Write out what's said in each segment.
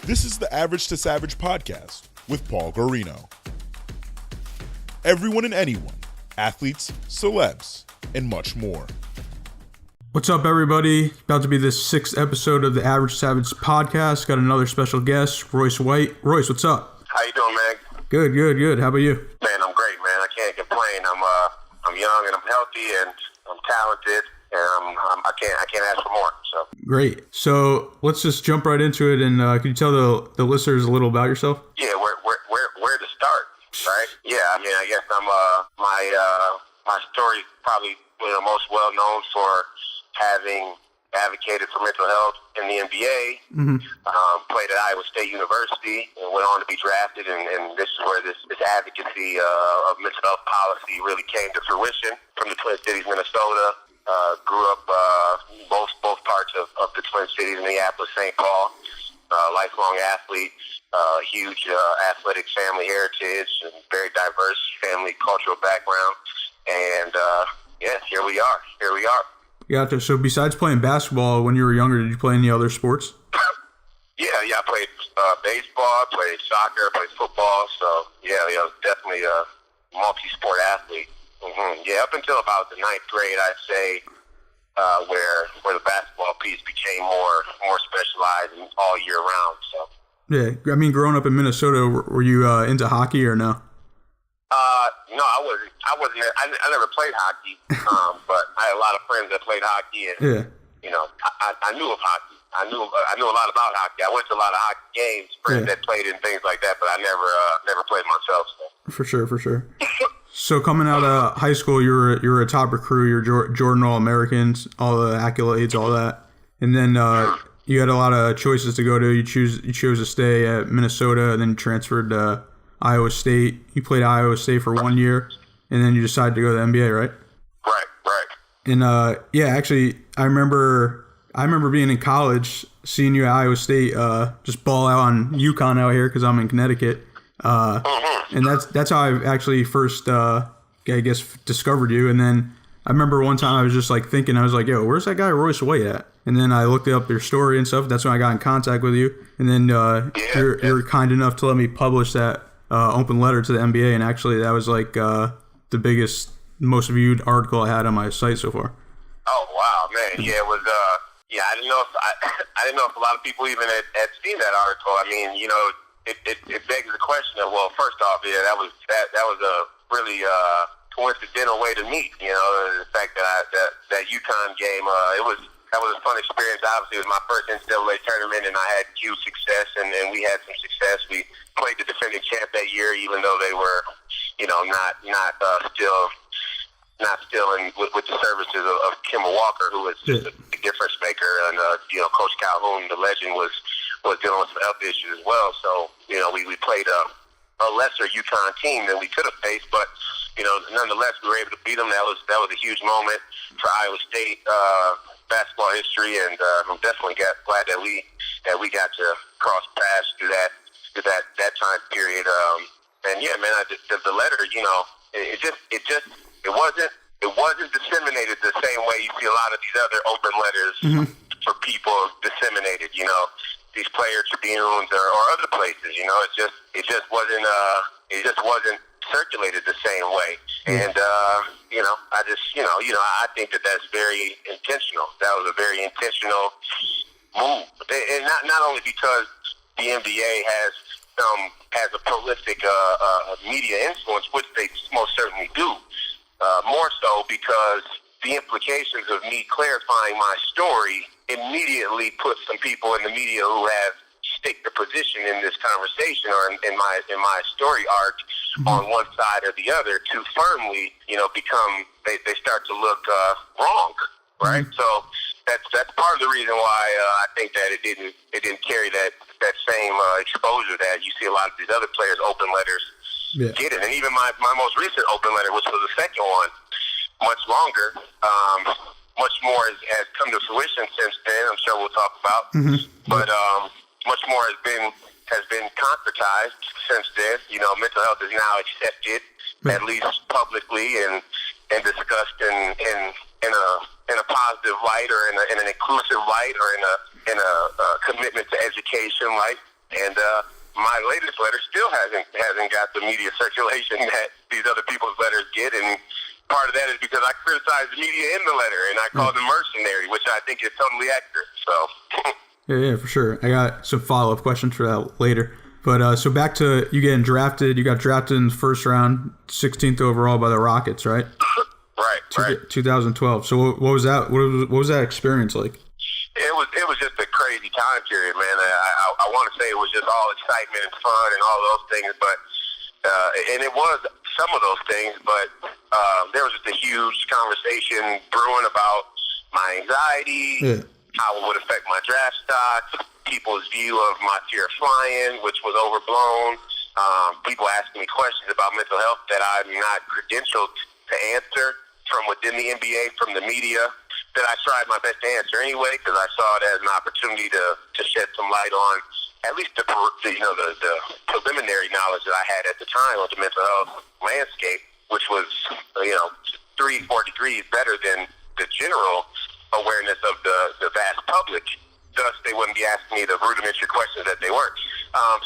This is the Average to Savage podcast with Paul Guarino. Everyone and anyone, athletes, celebs, and much more. What's up, everybody? About to be the 6th episode of the Average Savage podcast. Got another special guest, Royce White. Royce, what's up? How you doing, man? Good. How about you? Man, I'm great, man. I can't complain. I'm young and I'm healthy and I'm talented and I can't ask for more. So great. So let's just jump right into it. And can you tell the listeners a little about yourself? Yeah, where to start, right? Yeah, I mean, I guess I'm my story is probably most well known for having advocated for mental health in the NBA. Mm-hmm. Played at Iowa State University and went on to be drafted, and this is where this advocacy of mental health policy really came to fruition. From the Twin Cities, Minnesota. Grew up both parts of the Twin Cities, Minneapolis, St. Paul. Lifelong athlete, huge athletic family heritage, and very diverse family cultural background. And here we are. Gotcha. So besides playing basketball when you were younger, did you play any other sports? Yeah, I played baseball, played soccer, played football. So definitely a multi-sport athlete. Mm-hmm. Yeah, up until about the 9th grade, I'd say, where the basketball piece became more specialized and all year round. So. Yeah, I mean, growing up in Minnesota, were you into hockey or no? No, I wasn't. I never played hockey, but I had a lot of friends that played hockey, and I knew of hockey. I knew a lot about hockey. I went to a lot of hockey games, friends that played and things like that, but I never played myself. So. For sure. So coming out of high school, you're a top recruit. You're Jordan All-Americans, all the accolades, all that, and then you had a lot of choices to go to. You chose to stay at Minnesota, and then you transferred to Iowa State. You played at Iowa State for 1 year, and then you decided to go to the NBA, right? Right. And actually, I remember being in college, seeing you at Iowa State, just ball out on UConn out here because I'm in Connecticut. And that's how I actually first, discovered you. And then I remember one time I was just like thinking, I was like, yo, where's that guy Royce White at? And then I looked up your story and stuff. That's when I got in contact with you. And then you're kind enough to let me publish that open letter to the NBA. And actually, that was like the biggest, most viewed article I had on my site so far. Oh wow, man! Yeah, it was. I didn't know if a lot of people even had seen that article. I mean, it begs the question of, well, first off, that was a really coincidental way to meet. The fact that UConn game, that was a fun experience. Obviously, it was my first NCAA tournament, and I had huge success, and we had some success. We played the defending champ that year, even though they were, not still in with the services of Kemba Walker, who was just a big difference maker, and Coach Calhoun, the legend, was dealing with some health issues as well. So we played a lesser UConn team than we could have faced, but nonetheless we were able to beat them. That was a huge moment for Iowa State basketball history, and I'm definitely glad that we got to cross paths through that time period. And yeah, man, the letter, it wasn't disseminated the same way you see a lot of these other open letters for people disseminated. These player tribunes or other places. It just wasn't circulated the same way. And I think that's very intentional. That was a very intentional move, and not only because the NBA has a prolific media influence, which they most certainly do. More so because the implications of me clarifying my story immediately put some people in the media who have staked a position in this conversation or in my story arc on one side or the other too firmly, become they start to look wrong, right? So that's part of the reason why I think that it didn't carry that same exposure that you see a lot of these other players' open letters getting. And even my most recent open letter, which was the second one, much longer, much more has come to fruition since then. I'm sure we'll talk about, but much more has been concretized since then. Mental health is now accepted, at least publicly, and discussed in a positive light, or in an inclusive light, or in a commitment to education light. And my latest letter still hasn't got the media circulation that these other people's letters get, and part of that is because I criticized the media in the letter, and I called them mercenary, which I think is totally accurate. So. Yeah, for sure. I got some follow-up questions for that later. But so back to you getting drafted. You got drafted in the first round, 16th overall by the Rockets, right? Right. 2012. So what was that? What was that experience like? It was just a crazy time period, man. I want to say it was just all excitement and fun and all those things, but and it was some of those things, but there was just a huge conversation brewing about my anxiety, how it would affect my draft stock, people's view of my fear of flying, which was overblown. People asking me questions about mental health that I'm not credentialed to answer from within the NBA, from the media, that I tried my best to answer anyway, because I saw it as an opportunity to shed some light on at least the preliminary knowledge that I had at the time of the mental health landscape, which was 3-4 degrees better than the general awareness of the vast public. Thus, they wouldn't be asking me the rudimentary questions that they were.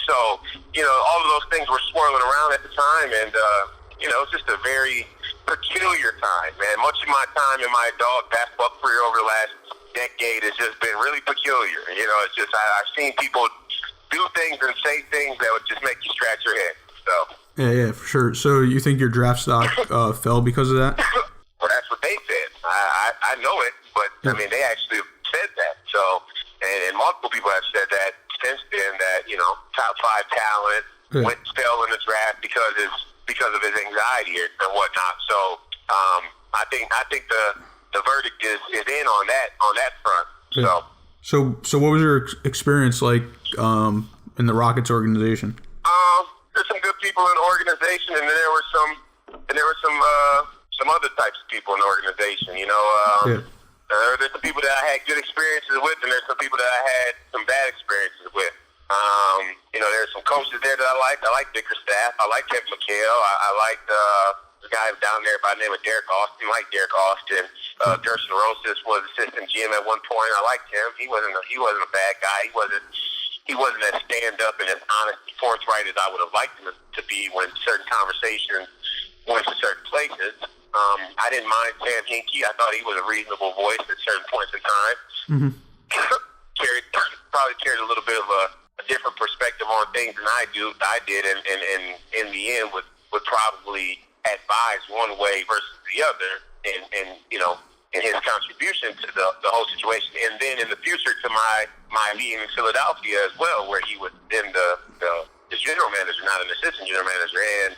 So, all of those things were swirling around at the time, and it's just a very peculiar time, man. Much of my time in my adult basketball career over the last decade has just been really peculiar. It's just I've seen people do things and say things that would just make you scratch your head. So. Yeah, for sure. So you think your draft stock fell because of that? Well, that's what they said. I know it, but I mean, they actually said that. So, and multiple people have said that since then. That top 5 talent fell in the draft because of his anxiety and whatnot. So, I think the verdict is in on that front. Yeah. So what was your experience like in the Rockets organization? There's some good people in the organization, and then there were some other types of people in the organization. There's some people that I had good experiences with, and there's some people that I had some bad experiences with. There's some coaches there that I liked. I like Bickerstaff. I like Kevin McHale. I liked the guy down there by the name of Derek Austin. I like Derek Austin. Gerson Rosas was assistant GM at one point. I liked him. He wasn't a bad guy. He wasn't as stand up and as honest and forthright as I would have liked him to be when certain conversations went to certain places. I didn't mind Sam Hinkie. I thought he was a reasonable voice at certain points in time. Mm-hmm. Probably carried a little bit of a different perspective on things than I did, and in the end would probably advise one way versus the other, and in his contribution to the whole situation. And then in the future to my meeting in Philadelphia as well, where he was then the general manager, not an assistant general manager. And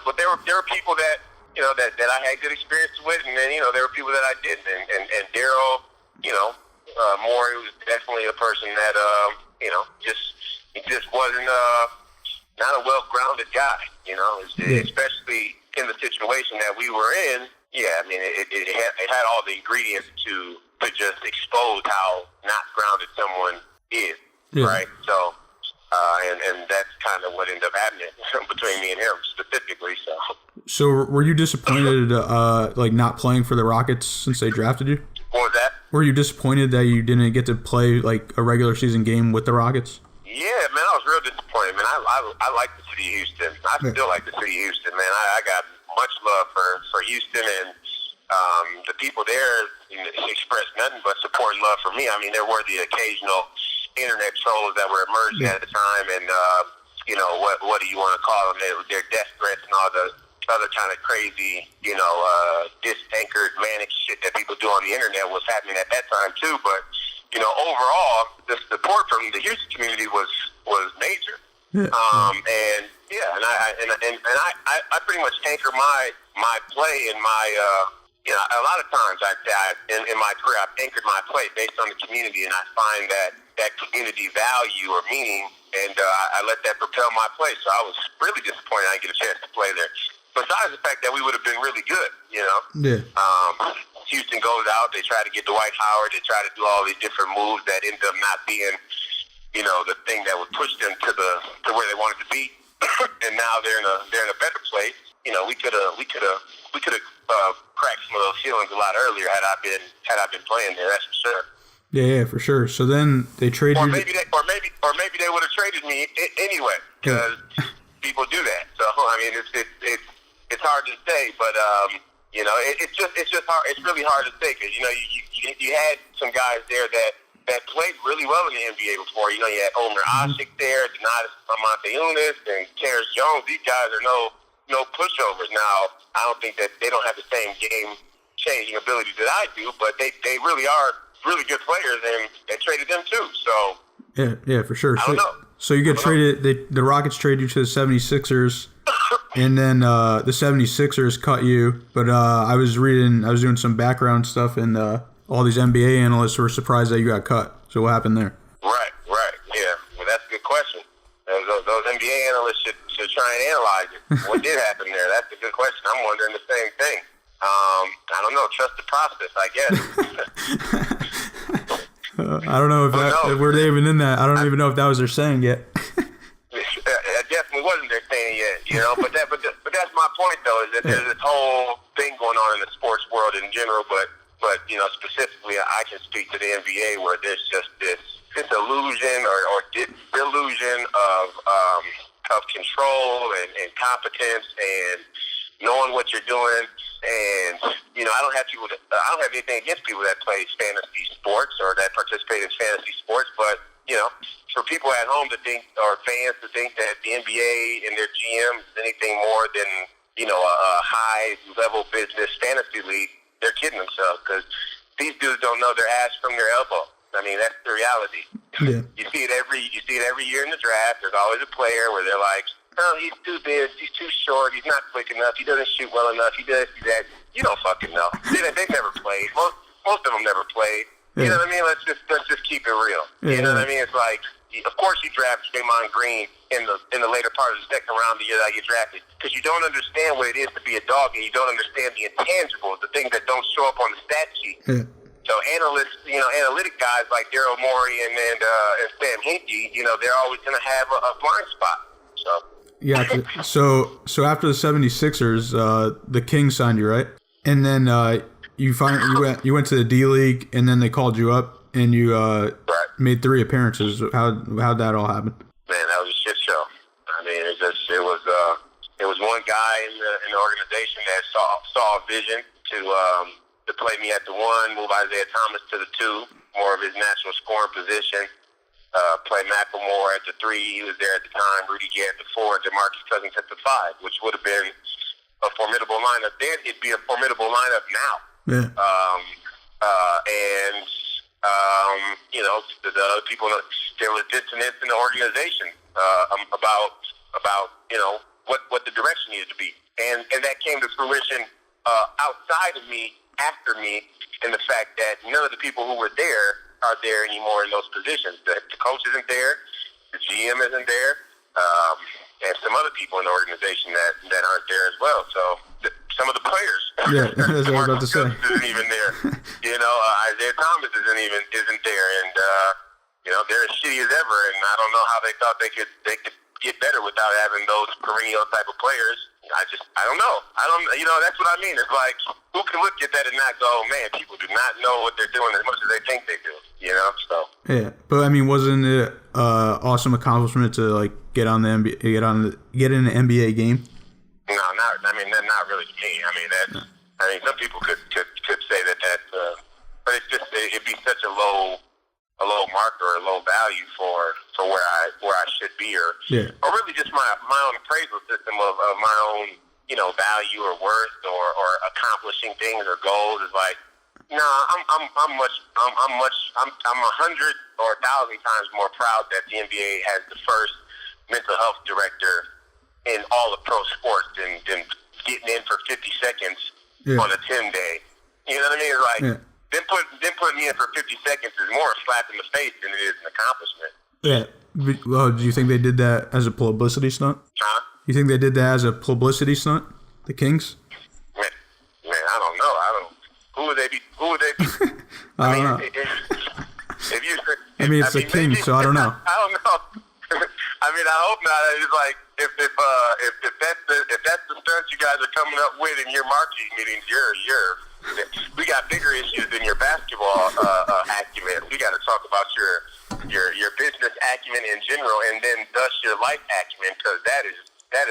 but there were people that that I had good experiences with, and then there were people that I didn't. And Daryl, Morey was definitely a person that he just wasn't not a well-grounded guy, especially in the situation that we were in. Yeah, I mean, it had all the ingredients to just expose how not grounded someone is, right? So, and that's kind of what ended up happening between me and him specifically. So were you disappointed, not playing for the Rockets since they drafted you? What was that? Were you disappointed that you didn't get to play like a regular season game with the Rockets? Yeah, man, I was real disappointed, man. I like the city of Houston. I still like the city of Houston, man. I got much love for Houston, and the people there expressed nothing but support and love for me. I mean, there were the occasional internet trolls that were emerging at the time, and what do you want to call them? They're death threats and all the other kind of crazy, disanchored, manic shit that people do on the internet was happening at that time too. But overall, the support from the Houston community was major. And I pretty much anchor my play in my a lot of times in my career I've anchored my play based on the community, and I find that community value or meaning, and I let that propel my play. So I was really disappointed I didn't get a chance to play there. Besides the fact that we would have been really good, Houston goes out, they try to get Dwight Howard, they try to do all these different moves that end up not being, the thing that would push them to where they wanted to be. And now they're in a better place. We could have cracked some of those ceilings a lot earlier had I been playing there. That's for sure. Yeah, for sure. So then they traded Or you. maybe they would have traded me anyway, because people do that. So I mean, it's hard to say, but it's just hard. It's really hard to say, because you had some guys there that played really well in the NBA before. You had Omer Asik there, Donatas Montejunas, and Terrence Jones. These guys are no pushovers. Now, I don't think that they don't have the same game changing ability that I do, but they really are really good players, and they traded them too. So yeah, for sure. I don't know. So you get traded. The Rockets trade you to the 76ers, and then the 76ers cut you. But I was doing some background stuff, and all these NBA analysts were surprised that you got cut. So what happened there? Right, yeah. Well, that's a good question. Those NBA analysts should try and analyze it. What did happen there? That's a good question. I'm wondering the same thing. I don't know. Trust the process, I guess. I don't know if were they even in that. I don't even know if that was their saying yet. It definitely wasn't their saying yet, But that's my point, though, is that there's this whole thing going on in the sports world in general, but specifically, I can speak to the NBA, where there's just this illusion or delusion of control and competence and knowing what you're doing. And I don't have anything against people that play fantasy sports or that participate in fantasy sports, but for people at home to think, or fans to think, that the NBA and their GM is anything more than a high level business fantasy league, they're kidding themselves, because these dudes don't know their ass from their elbow. I mean, that's the reality. Yeah. You see it every year in the draft. There's always a player where they're like, oh, he's too big, he's too short, he's not quick enough, he doesn't shoot well enough, he does that. You don't fucking know. They've never played. Most of them never played. You know what I mean? Let's just keep it real. You know what I mean? It's like, of course you draft Draymond Green in the later part of the second round the year that I get drafted, because you don't understand what it is to be a dog, and you don't understand the intangibles, the things that don't show up on the stat sheet. Yeah. So analysts, analytic guys like Daryl Morey and Sam Hinkie, they're always going to have a blind spot. So. Yeah. So after the 76ers, the Kings signed you, right? And then you went to the D League, and then they called you up, and you made 3 appearances. How'd that all happen? Man, that was a shit show. I mean, it was one guy in the organization that saw a vision to play me at the 1, move Isaiah Thomas to the 2, more of his natural scoring position. Play McLemore at the 3. He was there at the time. Rudy Gay at the 4. DeMarcus Cousins at the 5, which would have been a formidable lineup then. It'd be a formidable lineup now. Yeah. The other people, there was dissonance in the organization about what the direction needed to be, and that came to fruition outside of me, after me, in the fact that none of the people who were there are there anymore in those positions. The coach isn't there, the GM isn't there, and some other people in the organization that aren't there as well. So some of the players, that's what I was about to say, isn't even there. Isaiah Thomas isn't there, and they're as shitty as ever. And I don't know how they thought they could get better without having those perennial type of players. I don't know. That's what I mean. It's like, who can look at that and not go, man, people do not know what they're doing as much as they think they do. So. Yeah, but I mean, wasn't it awesome accomplishment to like get in an NBA game? No, not really to me. I mean, some people could say that, but it'd be such a low marker or low value for where I should be, or really just my own appraisal system of my own value or worth or accomplishing things or goals is like, no, I'm 100 or 1,000 times more proud that the NBA has the first mental health director in all of pro sports than getting in for 50 seconds on a 10-day. You know what I mean? It's like, them putting me in for 50 seconds is more a slap in the face than it is an accomplishment. Yeah. Well, do you think they did that as a publicity stunt? Huh? You think they did that as a publicity stunt? The Kings? Man, I don't know. Who would they be? I don't know. It's the Kings, so I don't know. I don't know. I hope not. It's like if that's the stunt you guys are coming up with in your marketing meetings, you're we got bigger issues than your basketball acumen. We got to talk about your business acumen in general, and then thus your life acumen, because that is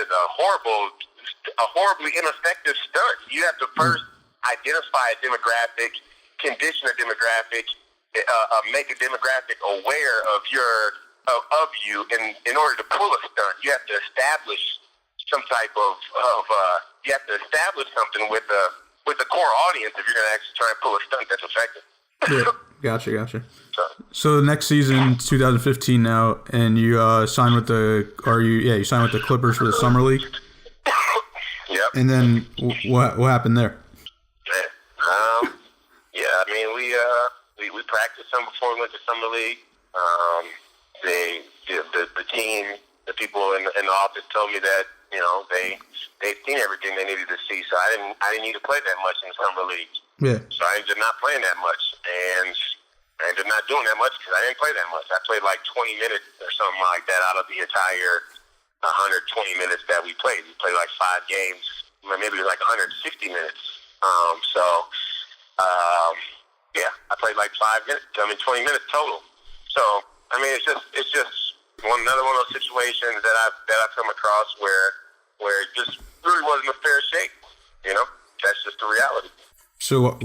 a horribly ineffective stunt. You have to first identify a demographic, condition a demographic, make a demographic aware of you in order to pull a stunt. You have to establish some type of you have to establish something with the core audience if you're going to actually try and pull a stunt that's effective. Yeah, gotcha. So the next season, 2015 now, and you signed with you signed with the Clippers for the summer league. Yep. And then what happened there? I mean, we practiced some before we went to summer league. The team, the people in the office told me that they'd seen everything they needed to see, so I didn't need to play that much in summer league. Yeah. So I ended up not playing that much, and I ended up not doing that much because I didn't play that much. I played like 20 minutes or something like that out of the entire 120 minutes that we played. We played like 5 games, maybe like 160 minutes. I played like 20 minutes total. So I mean, it's just another one of those situations that I've come across where it just really wasn't a fair shake. That's just the reality. So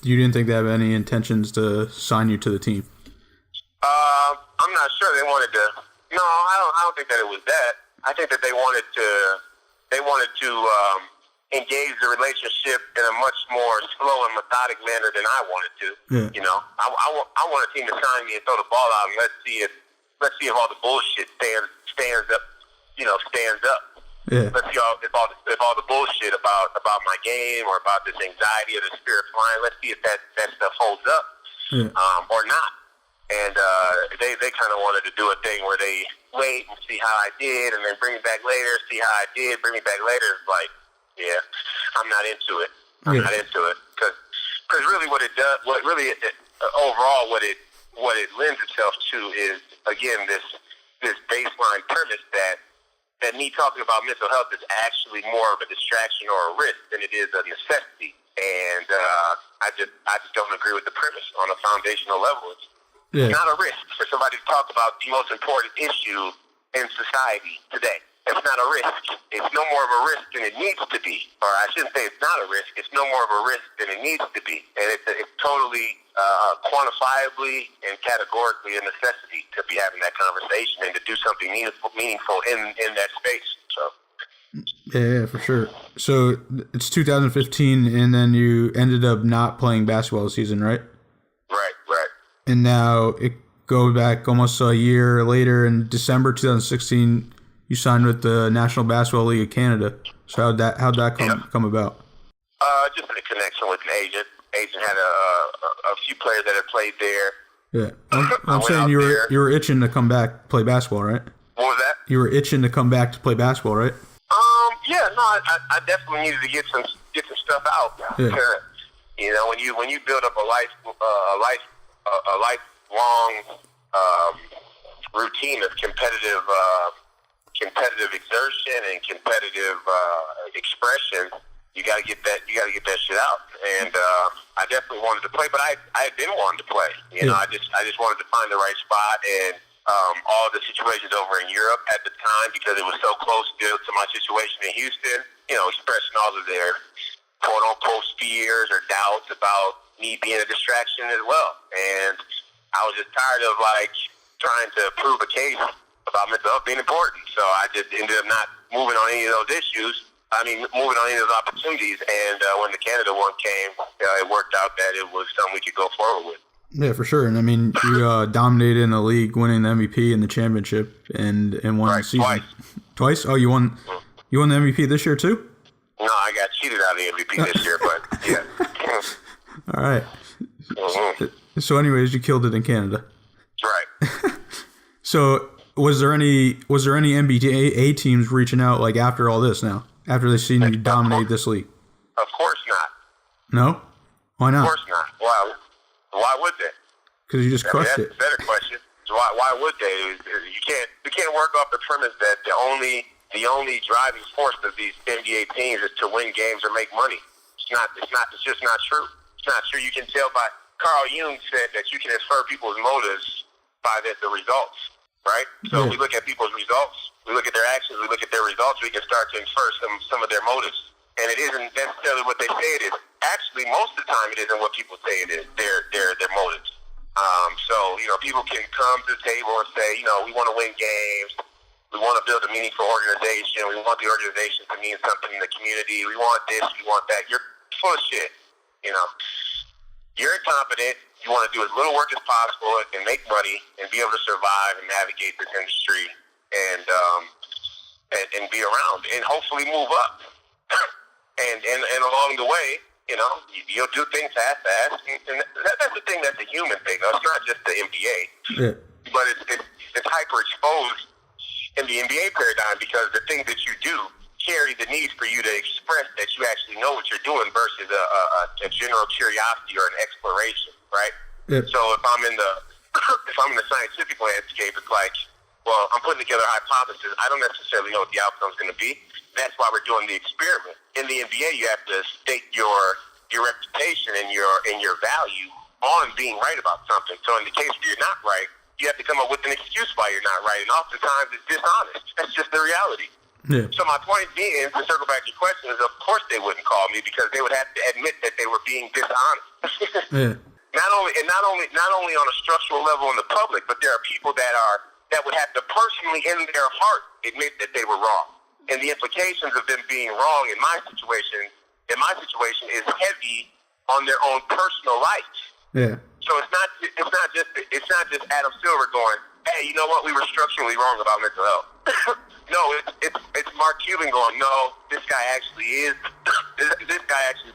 you didn't think they have any intentions to sign you to the team? I'm not sure they wanted to. No, I don't think that it was that. I think that they wanted to engage the relationship in a much more slow and methodic manner than I wanted to. Yeah. I want a team to sign me and throw the ball out, and let's see if all the bullshit stands up. Stands up. Yeah. Let's see if all the bullshit about my game or about this anxiety or the spirit flying. Let's see if that stuff holds up, or not. And they kind of wanted to do a thing where they wait and see how I did, and then bring me back later. See how I did, bring me back later. It's like, yeah, I'm not into it. I'm not into it because really what it does, overall what it lends itself to is, again, this baseline premise that me talking about mental health is actually more of a distraction or a risk than it is a necessity. And I just don't agree with the premise on a foundational level. It's not a risk for somebody to talk about the most important issue in society today. It's not a risk. It's no more of a risk than it needs to be. Or I shouldn't say it's not a risk. It's no more of a risk than it needs to be. And it's totally quantifiably and categorically a necessity to be having that conversation and to do something meaningful in that space. So. Yeah, for sure. So it's 2015, and then you ended up not playing basketball this season, right? Right. And now it goes back almost a year later. In December 2016, you signed with the National Basketball League of Canada. So how'd that come about? Just a connection with an agent. Agent had a few players that had played there. Yeah, I'm saying you were itching to come back play basketball, right? What was that? You were itching to come back to play basketball, right? I definitely needed to get some stuff out. Yeah. When you build up a lifelong routine of competitive exertion and competitive expression, you gotta get that shit out. And I definitely wanted to play, but I had been wanting to play. I just wanted to find the right spot, and all the situations over in Europe at the time, because it was so close to my situation in Houston, expressing all of their quote unquote fears or doubts about me being a distraction as well. And I was just tired of trying to prove a case about mental health being important. So I just ended up not moving on any of those issues. Moving on any of those opportunities. And when the Canada one came, it worked out that it was something we could go forward with. Yeah, for sure. And you dominated in the league, winning the MVP and the championship, and won the season twice. Oh, you won the MVP this year too? No, I got cheated out of the MVP this year, but yeah. All right. Mm-hmm. So, anyways, you killed it in Canada. Right. So, was there any NBA teams reaching out after all this now? After they seen you dominate this league? Of course not. No? Why not? Of course not. Why would they? Because you just crushed it. That's a better question. Why would they? You can't work off the premise that the only driving force of these NBA teams is to win games or make money. It's just not true. It's not true. You can tell by Carl Jung said that you can infer people's motives by the results, right? So we look at people's results, we look at their actions, we look at their results, we can start to infer some of their motives. And it isn't necessarily what they say it is. Actually, most of the time, it isn't what people say it is. Their motives. So people can come to the table and say, we want to win games. We want to build a meaningful organization. We want the organization to mean something in the community. We want this. We want that. You're full of shit. You're incompetent. You want to do as little work as possible and make money and be able to survive and navigate this industry and be around and hopefully move up. And along the way, you'll do things half-assed. And that's the thing. That's a human thing. Though. It's not just the NBA, but it's hyper-exposed in the NBA paradigm because the things that you do carry the need for you to express that you actually know what you're doing versus a general curiosity or an exploration, right? So if I'm in the scientific landscape, it's like, well, I'm putting together a hypothesis. I don't necessarily know what the outcome's going to be. That's why we're doing the experiment. In the NBA, you have to stake your reputation and your value on being right about something. So in the case where you're not right, you have to come up with an excuse why you're not right, and oftentimes it's dishonest. That's just the reality. Yeah. So my point being, to circle back to your question, is of course they wouldn't call me because they would have to admit that they were being dishonest. Not only on a structural level in the public, but there are people that would have to personally, in their heart, admit that they were wrong. And the implications of them being wrong in my situation is heavy on their own personal lives. Yeah. So it's not just Adam Silver going, hey, you know what? We were structurally wrong about mental health. No, it's Mark Cuban going, no, this guy actually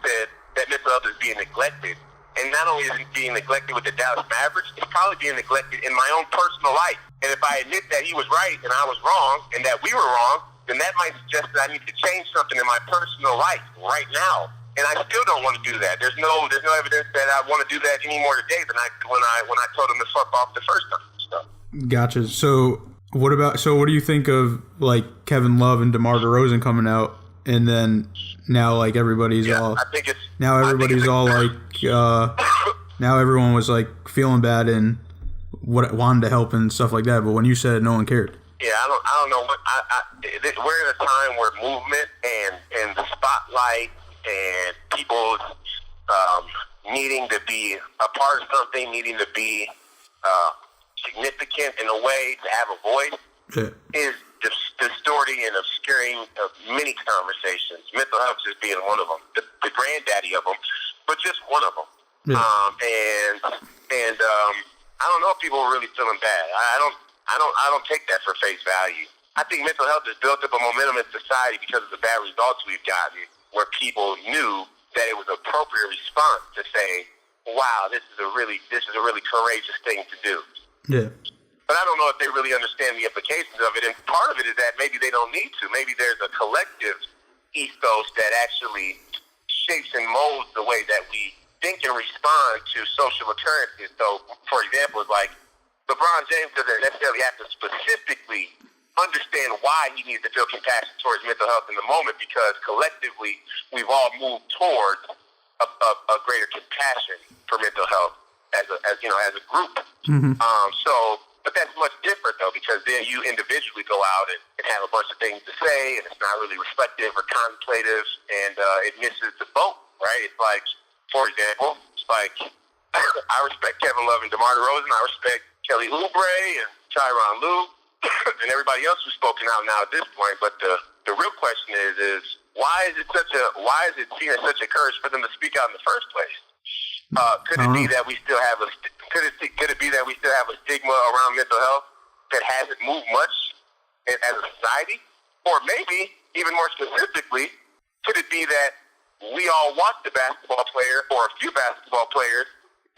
said that mental health is being neglected. And not only is it being neglected with the Dallas Mavericks, it's probably being neglected in my own personal life. And if I admit that he was right and I was wrong and that we were wrong, then that might suggest that I need to change something in my personal life right now. And I still don't want to do that. There's no evidence that I want to do that any more today than I did when I told him to fuck off the first time. So. Gotcha. So what do you think of like Kevin Love and DeMar DeRozan coming out, and then now like everybody's all now everyone was like feeling bad and wanted to help and stuff like that. But when you said it, no one cared. Yeah, I don't know what we're in a time where movement and the spotlight and people needing to be a part of something, needing to be significant in a way, to have a voice, is distorting and obscuring many conversations. Mental health just being one of them, the granddaddy of them, but just one of them. Yeah. And I don't know if people are really feeling bad. I don't take that for face value. I think mental health has built up a momentum in society because of the bad results we've gotten, where people knew that it was an appropriate response to say, wow, this is a really courageous thing to do. Yeah. But I don't know if they really understand the implications of it. And part of it is that maybe they don't need to. Maybe there's a collective ethos that actually shapes and molds the way that we think and respond to social occurrences. So, for example, it's like LeBron James doesn't necessarily have to specifically understand why he needs to feel compassion towards mental health in the moment, because collectively we've all moved towards a greater compassion for mental health as a group. Mm-hmm. But that's much different though, because then you individually go out and have a bunch of things to say, and it's not really reflective or contemplative, and it misses the boat, right? It's like, for example, I respect Kevin Love and DeMar DeRozan. I respect Kelly Oubre and Tyronn Lue and everybody else who's spoken out now at this point. But the real question is why is it seen as such a courage for them to speak out in the first place? Could it be that we still have a stigma around mental health that hasn't moved much as a society? Or maybe, even more specifically, could it be that we all watched the basketball player or a few basketball players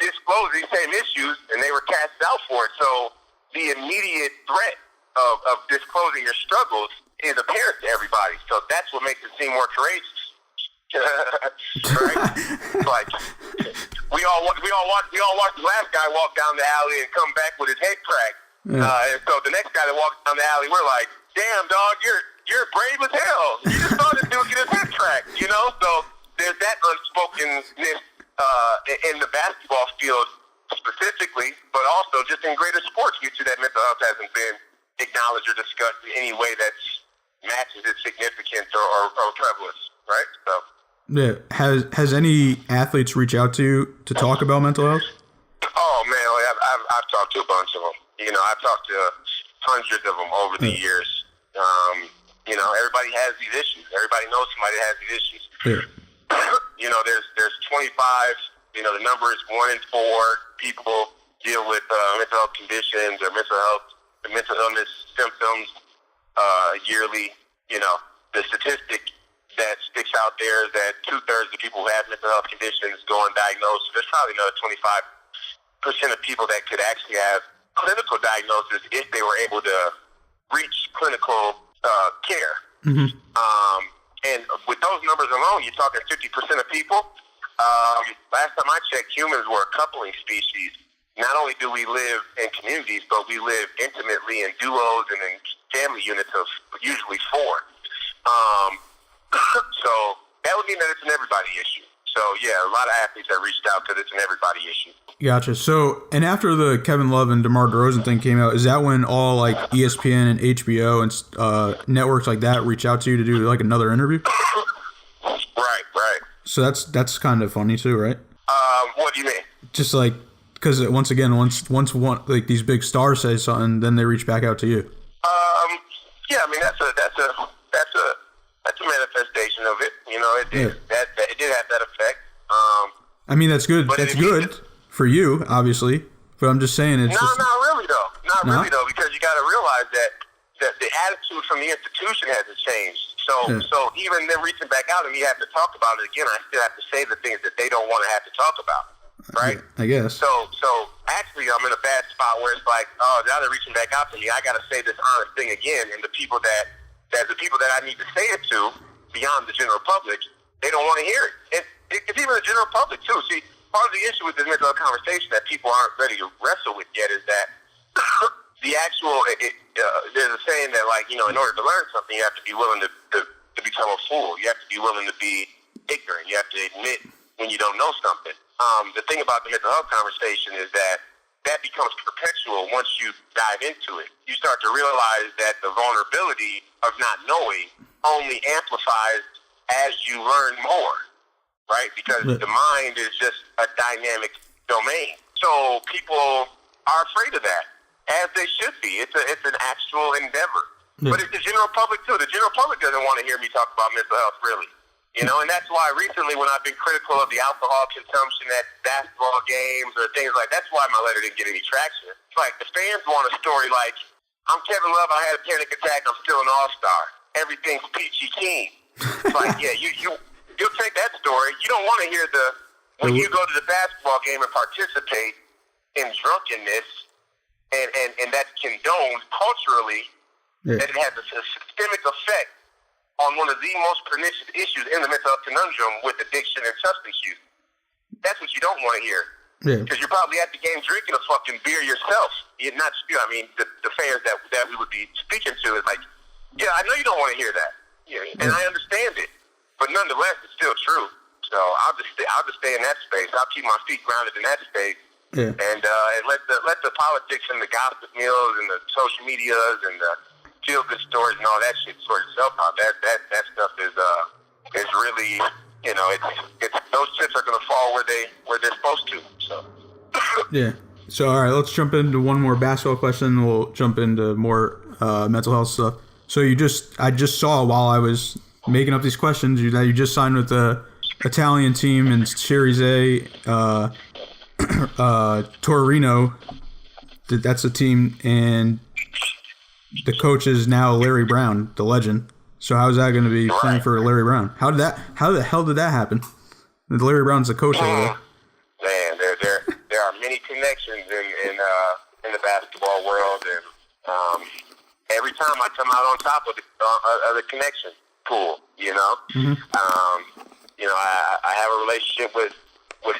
disclose these same issues and they were cast out for it? So the immediate threat of disclosing your struggles is apparent to everybody. So that's what makes it seem more courageous. Right? Like we all watched the last guy walk down the alley and come back with his head cracked. Yeah. And so the next guy that walks down the alley, we're like, "Damn, dog, you're brave as hell. You just saw this dude get his head cracked." So there's that unspokenness in the basketball field specifically, but also just in greater sports. You see that mental health hasn't been acknowledged or discussed in any way that matches its significance or prevalence, right? So. Yeah. Has any athletes reach out to you to talk about mental health? Oh man, I've talked to a bunch of them. You know, I've talked to hundreds of them over the years. You know, everybody has these issues. Everybody knows somebody that has these issues. Yeah. You know, there's 25. You know, the number is 1 in 4 people deal with mental health conditions or mental illness symptoms yearly. You know, the statistic that sticks out there is that 2/3 of the people who have mental health conditions go undiagnosed. So there's probably another 25% of people that could actually have clinical diagnosis if they were able to reach clinical care. Mm-hmm. And with those numbers alone, you're talking 50% of people. Last time I checked, humans were a coupling species. Not only do we live in communities, but we live intimately in duos and in family units of usually 4. So that would mean that it's an everybody issue. So yeah, a lot of athletes have reached out because it's an everybody issue. Gotcha. So, and after the Kevin Love and DeMar DeRozan thing came out, is that when all like ESPN and HBO and networks like that reach out to you to do like another interview? Right. So that's kind of funny too, right? What do you mean? Just like because once one like these big stars say something, then they reach back out to you. Yeah, I mean that's a manifestation of it. You know, it did have that effect. I mean that's good. That's good for you, obviously. But I'm just saying it's not really though. Not really though, because you got to realize that the attitude from the institution hasn't changed. So even them reaching back out and me having to talk about it again, I still have to say the things that they don't want to have to talk about. Right? I guess. So actually I'm in a bad spot where it's like, oh, now they're reaching back out to me. I got to say this honest thing again, and the people that I need to say it to, beyond the general public, they don't want to hear it. It's even the general public too. See, part of the issue with this mental health conversation that people aren't ready to wrestle with yet is that the actual there's a saying that, like, you know, in order to learn something, you have to be willing to become a fool. You have to be willing to be ignorant. You have to admit when you don't know something. The thing about the mental health conversation is that becomes perpetual once you dive into it. You start to realize that the vulnerability of not knowing only amplifies as you learn more, right? Because the mind is just a dynamic domain. So people are afraid of that, as they should be. It's an actual endeavor. But it's the general public, too. The general public doesn't want to hear me talk about mental health, really. You know, and that's why recently when I've been critical of the alcohol consumption at basketball games or things like that, that's why my letter didn't get any traction. It's like the fans want a story like, I'm Kevin Love, I had a panic attack, I'm still an all-star. Everything's peachy keen. It's like, yeah, you'll take that story. You don't want to hear when you go to the basketball game and participate in drunkenness and that's condoned culturally, that it has a systemic effect on one of the most pernicious issues in the mental health conundrum with addiction and substance use. That's what you don't want to hear. Because you're probably at the game drinking a fucking beer yourself. You're not, I mean, the fans that we would be speaking to is like, yeah, I know you don't want to hear that. And I understand it. But nonetheless, it's still true. So I'll just stay in that space. I'll keep my feet grounded in that space. And let the politics and the gossip mills and the social medias and the feel good stories and all that shit sort itself out. That stuff is really, you know, it's those chips are gonna fall where they're supposed to. So yeah. So all right, let's jump into one more basketball question. We'll jump into more mental health stuff. So I just saw while I was making up these questions that you just signed with the Italian team in Series A, Torino. That's a team, and the coach is now Larry Brown, the legend. So how is that going to be playing for Larry Brown? How the hell did that happen? Larry Brown's the coach over there. Man, there are many connections in the basketball world, and every time I come out on top of the connection pool, you know. Mm-hmm. You know, I have a relationship with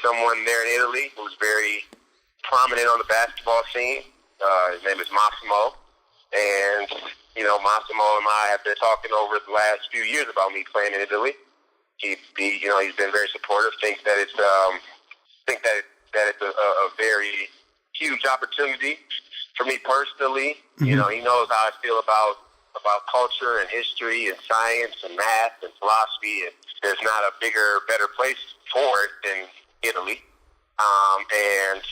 someone there in Italy who's very prominent on the basketball scene. His name is Massimo. And, you know, Massimo and I have been talking over the last few years about me playing in Italy. He's been very supportive. Thinks that it's a very huge opportunity for me personally. He knows how I feel about culture and history and science and math and philosophy, and there's not a bigger, better place for it than Italy. And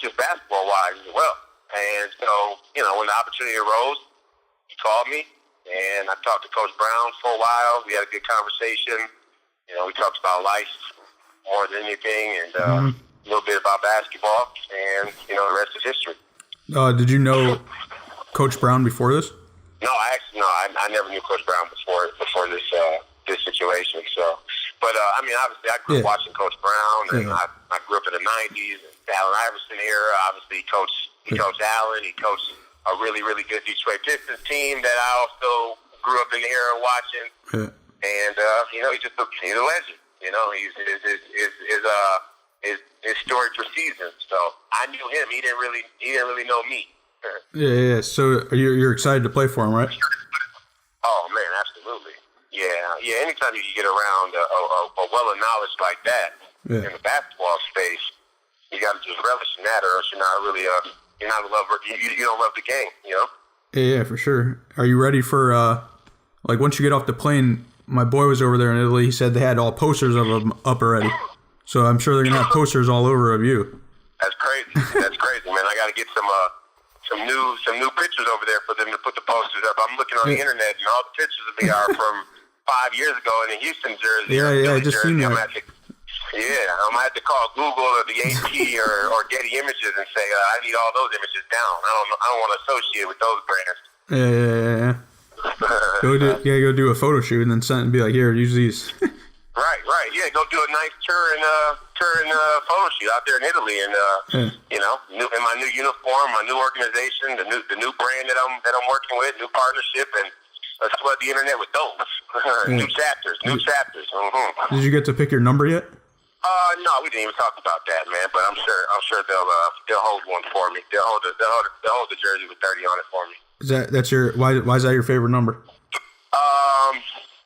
just basketball wise as well. And so, when the opportunity arose, he called me, and I talked to Coach Brown for a while. We had a good conversation. We talked about life more than anything, and a little bit about basketball, and the rest is history. Did you know Coach Brown before this? No, I never knew Coach Brown before this situation. So, but obviously, I grew up watching Coach Brown, and I grew up in the '90s, the Allen Iverson era. Obviously, he coached Allen. He coached a really, really good Detroit Pistons team that I also grew up in the era watching. Yeah. And he's a legend. His story for seasons. So I knew him. He didn't really know me. Yeah. So you're excited to play for him, right? Oh man, absolutely. Yeah. Anytime you get around a well of knowledge like that in the basketball space, you got to just relish in that, or else you're not really you're not a lover. You don't love the game, Yeah, for sure. Are you ready for once you get off the plane? My boy was over there in Italy. He said they had all posters of him up already. So I'm sure they're gonna have posters all over of you. That's crazy. That's crazy, man. I got to get some new pictures over there for them to put the posters up. I'm looking on the internet, and all the pictures of me are from 5 years ago in the Houston jersey. Yeah, I just seen that. I'm gonna have to call Google or the AP or Getty Images and say I need all those images down. I don't want to associate with those brands. Yeah. Go do a photo shoot and then send and be like, here, use these. Right. Yeah, go do a nice tour and photo shoot out there in Italy, and in my new uniform, my new organization, the new brand that I'm working with, new partnership, and let's flood the internet with those new chapters. Mm-hmm. Did you get to pick your number yet? No, we didn't even talk about that, man. But I'm sure they'll hold one for me. They'll hold the jersey with 30 on it for me. That's your why is that your favorite number?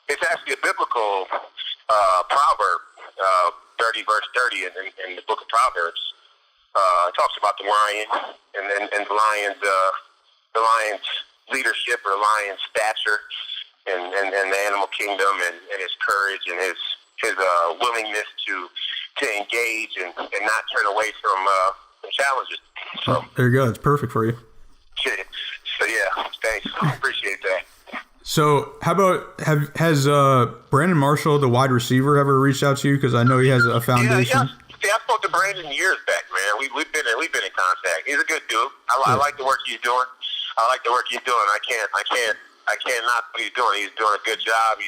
It's actually a biblical proverb, 30 verse 30 in the book of Proverbs. It talks about the lion and the lion's leadership or the lion's stature and the animal kingdom and his courage and his willingness to engage and not turn away from challenges. So there you go. It's perfect for you. So yeah, thanks. Appreciate that. So how about has Brandon Marshall, the wide receiver, ever reached out to you? Because I know he has a foundation. Yeah, I spoke to Brandon years back, man. We've been in contact. He's a good dude. I like the work he's doing. I can't knock what he's doing. He's doing a good job.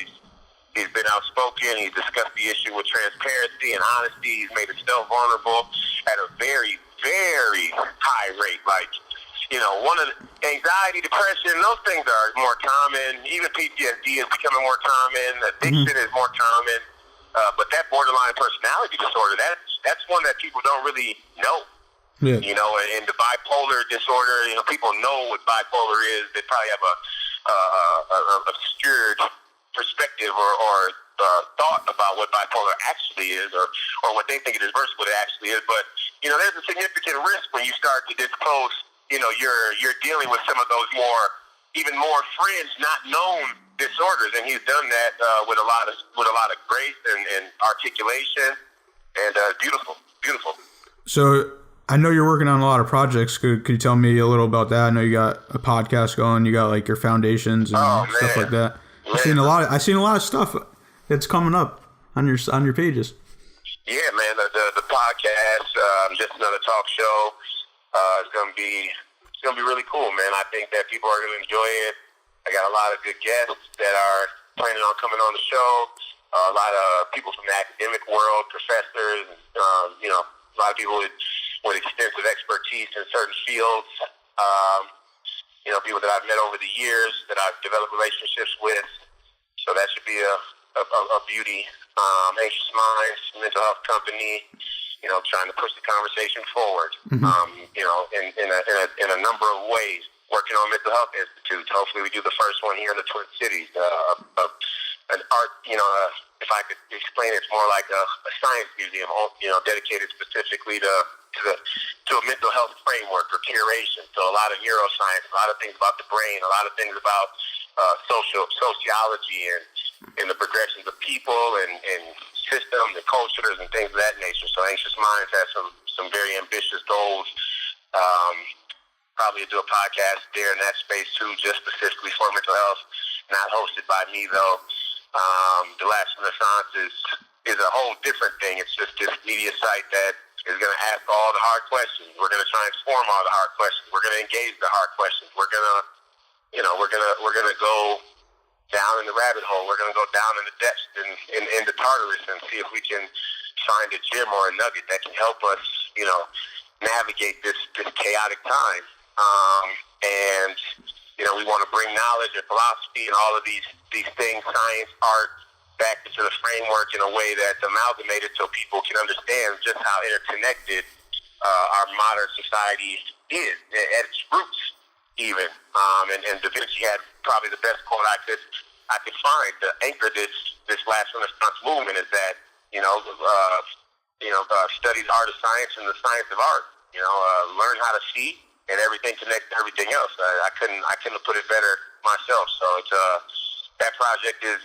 He's been outspoken. He's discussed the issue with transparency and honesty. He's made himself vulnerable at a very, very high rate. One of the anxiety, depression, those things are more common. Even PTSD is becoming more common. Addiction is more common. But that borderline personality disorder, that's one that people don't really know. Yeah. And the bipolar disorder, people know what bipolar is. They probably have a obscured perspective or thought about what bipolar actually is or what they think it is versus what it actually is. But, there's a significant risk when you start to disclose, you're dealing with some of those even more fringe, not known disorders. And he's done that with a lot of grace and articulation and beautiful. So I know you're working on a lot of projects. Could you tell me a little about that? I know you got a podcast going. You got your foundations and stuff like that. I've seen a lot of stuff that's coming up on your pages. Yeah, man. The podcast, just another talk show. It's gonna be really cool, man. I think that people are gonna enjoy it. I got a lot of good guests that are planning on coming on the show. A lot of people from the academic world, professors, a lot of people with extensive expertise in certain fields. People that I've met over the years that I've developed relationships with. So that should be a beauty. Anxious Minds, mental health company. Trying to push the conversation forward. In a number of ways. Working on mental health institutes. Hopefully, we do the first one here in the Twin Cities. An art, if I could explain, it's more like a science museum, dedicated specifically to a mental health framework or curation. So a lot of neuroscience, a lot of things about the brain, a lot of things about sociology and the progressions of people and systems and cultures and things of that nature. So Anxious Minds has some very ambitious goals. Probably do a podcast there in that space too, just specifically for mental health. Not hosted by me though. The Last Renaissance is a whole different thing. It's just this media site that is going to ask all the hard questions. We're going to try and form all the hard questions. We're going to engage the hard questions. We're going to, we're going to go down in the rabbit hole. We're going to go down in the depths in the Tartarus and see if we can find a gem or a nugget that can help us, navigate this chaotic time. And we want to bring knowledge and philosophy and all of these things, science, art, back into the framework in a way that's amalgamated so people can understand just how interconnected our modern society is at its roots, even. And Da Vinci had probably the best quote I could find to anchor this Last Renaissance movement is that study the art of science and the science of art. Learn how to see, and everything connects to everything else. I couldn't have put it better myself. So it's that project is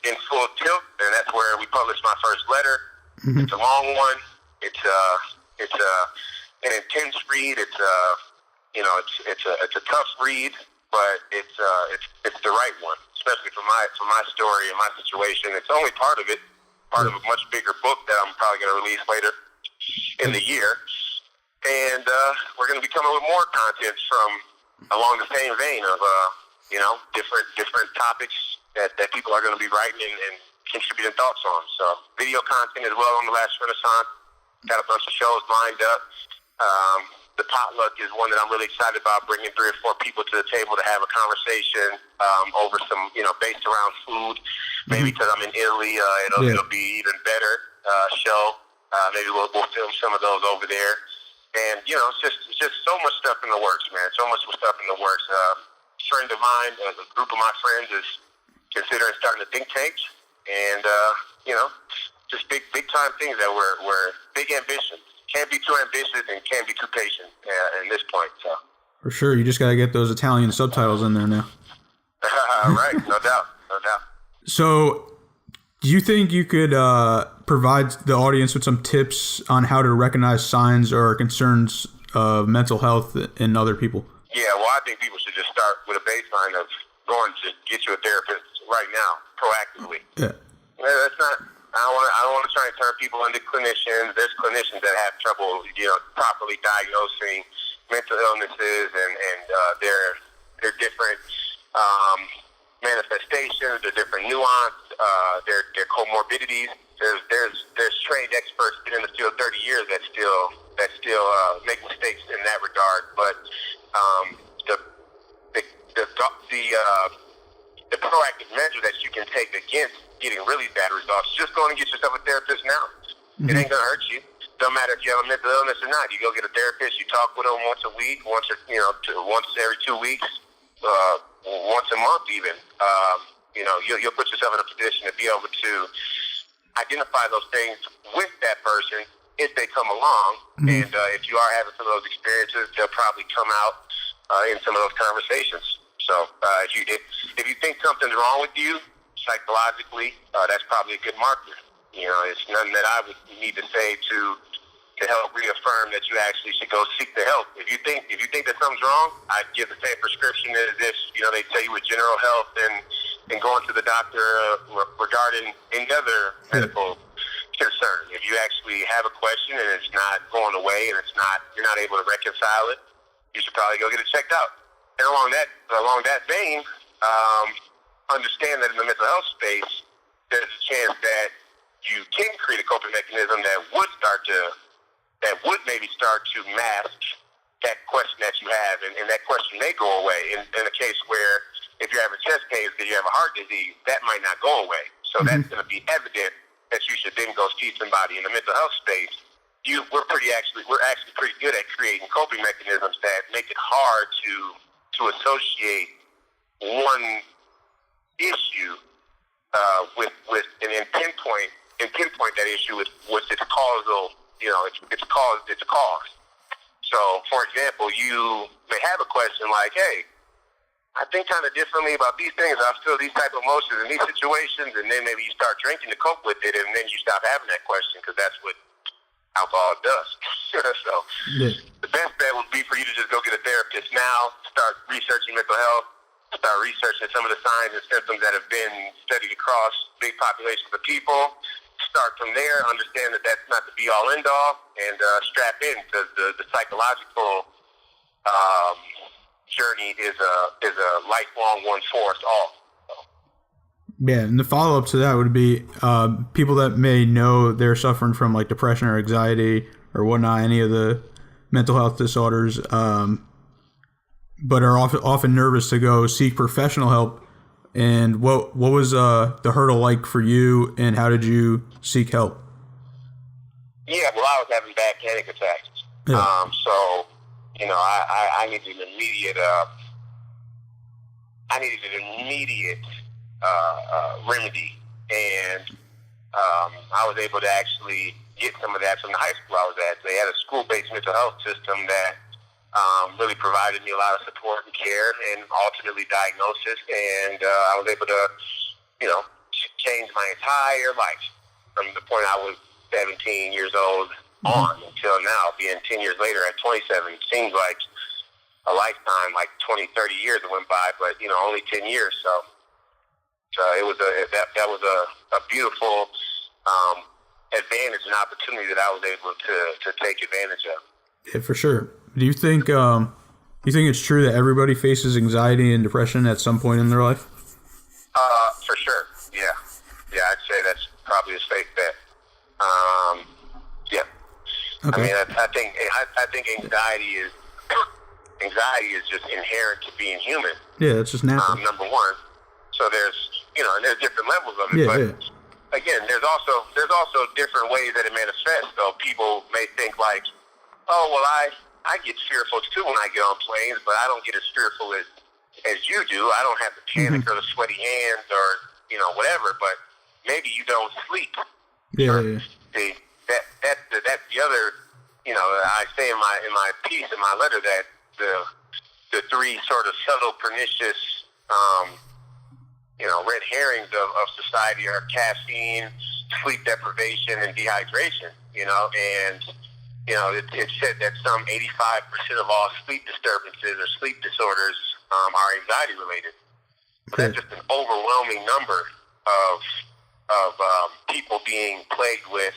in full tilt, and that's where we published my first letter. Mm-hmm. It's a long one. It's an intense read. It's a tough read, but it's the right one, especially for my story and my situation. It's only part of it, part of a much bigger book that I'm probably going to release later in the year. And we're going to be coming with more content from along the same vein of different topics that people are going to be writing and contributing thoughts on. So video content as well on the Last Renaissance. Got a bunch of shows lined up. The potluck is one that I'm really excited about, bringing 3 or 4 people to the table to have a conversation over some, based around food. Maybe because I'm in Italy, it'll be even better show. Maybe we'll film some of those over there. And, it's just so much stuff in the works, man. So much stuff in the works. A friend of mine, a group of my friends is considering starting a think tank. And, just big time things that we're big ambitions. Can't be too ambitious and can't be too patient at this point. So. For sure. You just got to get those Italian subtitles in there now. Right. No doubt. So do you think you could provide the audience with some tips on how to recognize signs or concerns of mental health in other people? Yeah, well, I think people should just start with a baseline of going to get you a therapist right now, proactively. Yeah. That's not. I don't want to try and turn people into clinicians. There's clinicians that have trouble, properly diagnosing mental illnesses and their different manifestations, their different nuance, their comorbidities. There's trained experts been in the field 30 years that still make mistakes in that regard. But the proactive measure that you can take against getting really bad results, just go and get yourself a therapist now. Mm-hmm. It ain't gonna hurt you. Don't matter if you have a mental illness or not. You go get a therapist. You talk with them once a week, once every 2 weeks, once a month even. You'll put yourself in a position to be able to identify those things with that person if they come along. Mm-hmm. And if you are having some of those experiences, they'll probably come out in some of those conversations. So if you think something's wrong with you psychologically, that's probably a good marker. It's nothing that I would need to say to help reaffirm that you actually should go seek the help. If you think that something's wrong, I'd give the same prescription as if they tell you with general health and going to the doctor regarding any other medical concern. If you actually have a question and it's not going away and you're not able to reconcile it, you should probably go get it checked out. And along that vein, understand that in the mental health space, there's a chance that you can create a coping mechanism that would maybe start to mask that question that you have, and that question may go away. In a case where if you're having chest pains because you have a heart disease, that might not go away. So that's going to be evident that you should then go see somebody. In the mental health space, we're actually pretty good at creating coping mechanisms that make it hard to associate one issue and then pinpoint that issue with its causal. It's a cause. So, for example, you may have a question like, "Hey, I think kind of differently about these things. I feel these type of emotions in these situations," and then maybe you start drinking to cope with it, and then you stop having that question because that's what alcohol does. So, the best bet would be for you to just go get a therapist now. Start researching mental health. Start researching some of the signs and symptoms that have been studied across big populations of people. Start from there. Understand that that's not the be all end all, and strap in because the psychological journey is a lifelong one for us all. Yeah, and the follow up to that would be people that may know they're suffering from like depression or anxiety or whatnot, any of the mental health disorders, but are often nervous to go seek professional help. And what was the hurdle like for you, and how did you seek help? Yeah, well, I was having bad panic attacks. Yeah. So, I needed an immediate remedy, and I was able to actually get some of that from the high school I was at. They had a school-based mental health system that really provided me a lot of support and care, and ultimately diagnosis. And I was able to, change my entire life from the point I was 17 years old on until now, being 10 years later at 27. It seems like a lifetime, like 20, 30 years that went by, but, only 10 years. So it was that was a beautiful advantage and opportunity that I was able to take advantage of. Yeah, for sure. Do you think it's true that everybody faces anxiety and depression at some point in their life? For sure. Yeah, I'd say that's probably a safe bet. Yeah. Okay. I mean, I think anxiety is just inherent to being human. Yeah, that's just natural. Number one. So there's different levels of it. Again, there's also different ways that it manifests. So people may think like, oh, well, I get fearful too when I get on planes, but I don't get as fearful as you do. I don't have the panic or the sweaty hands or whatever. But maybe you don't sleep. Yeah. See, that's the other. I say in my piece, in my letter, that the three sort of subtle pernicious red herrings of society are caffeine, sleep deprivation, and dehydration. It's said that some 85% of all sleep disturbances or sleep disorders are anxiety related. But that's just an overwhelming number of people being plagued with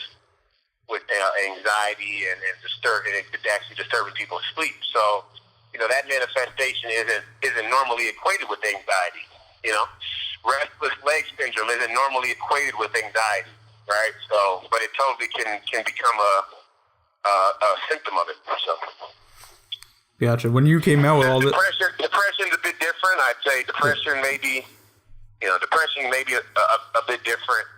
anxiety and it could actually disturbing people's sleep. So that manifestation isn't normally equated with anxiety. Restless leg syndrome isn't normally equated with anxiety, right? So, but it totally can become a symptom of it. So. Gotcha. When you came out with all this, depression's a bit different. I'd say depression may be a bit different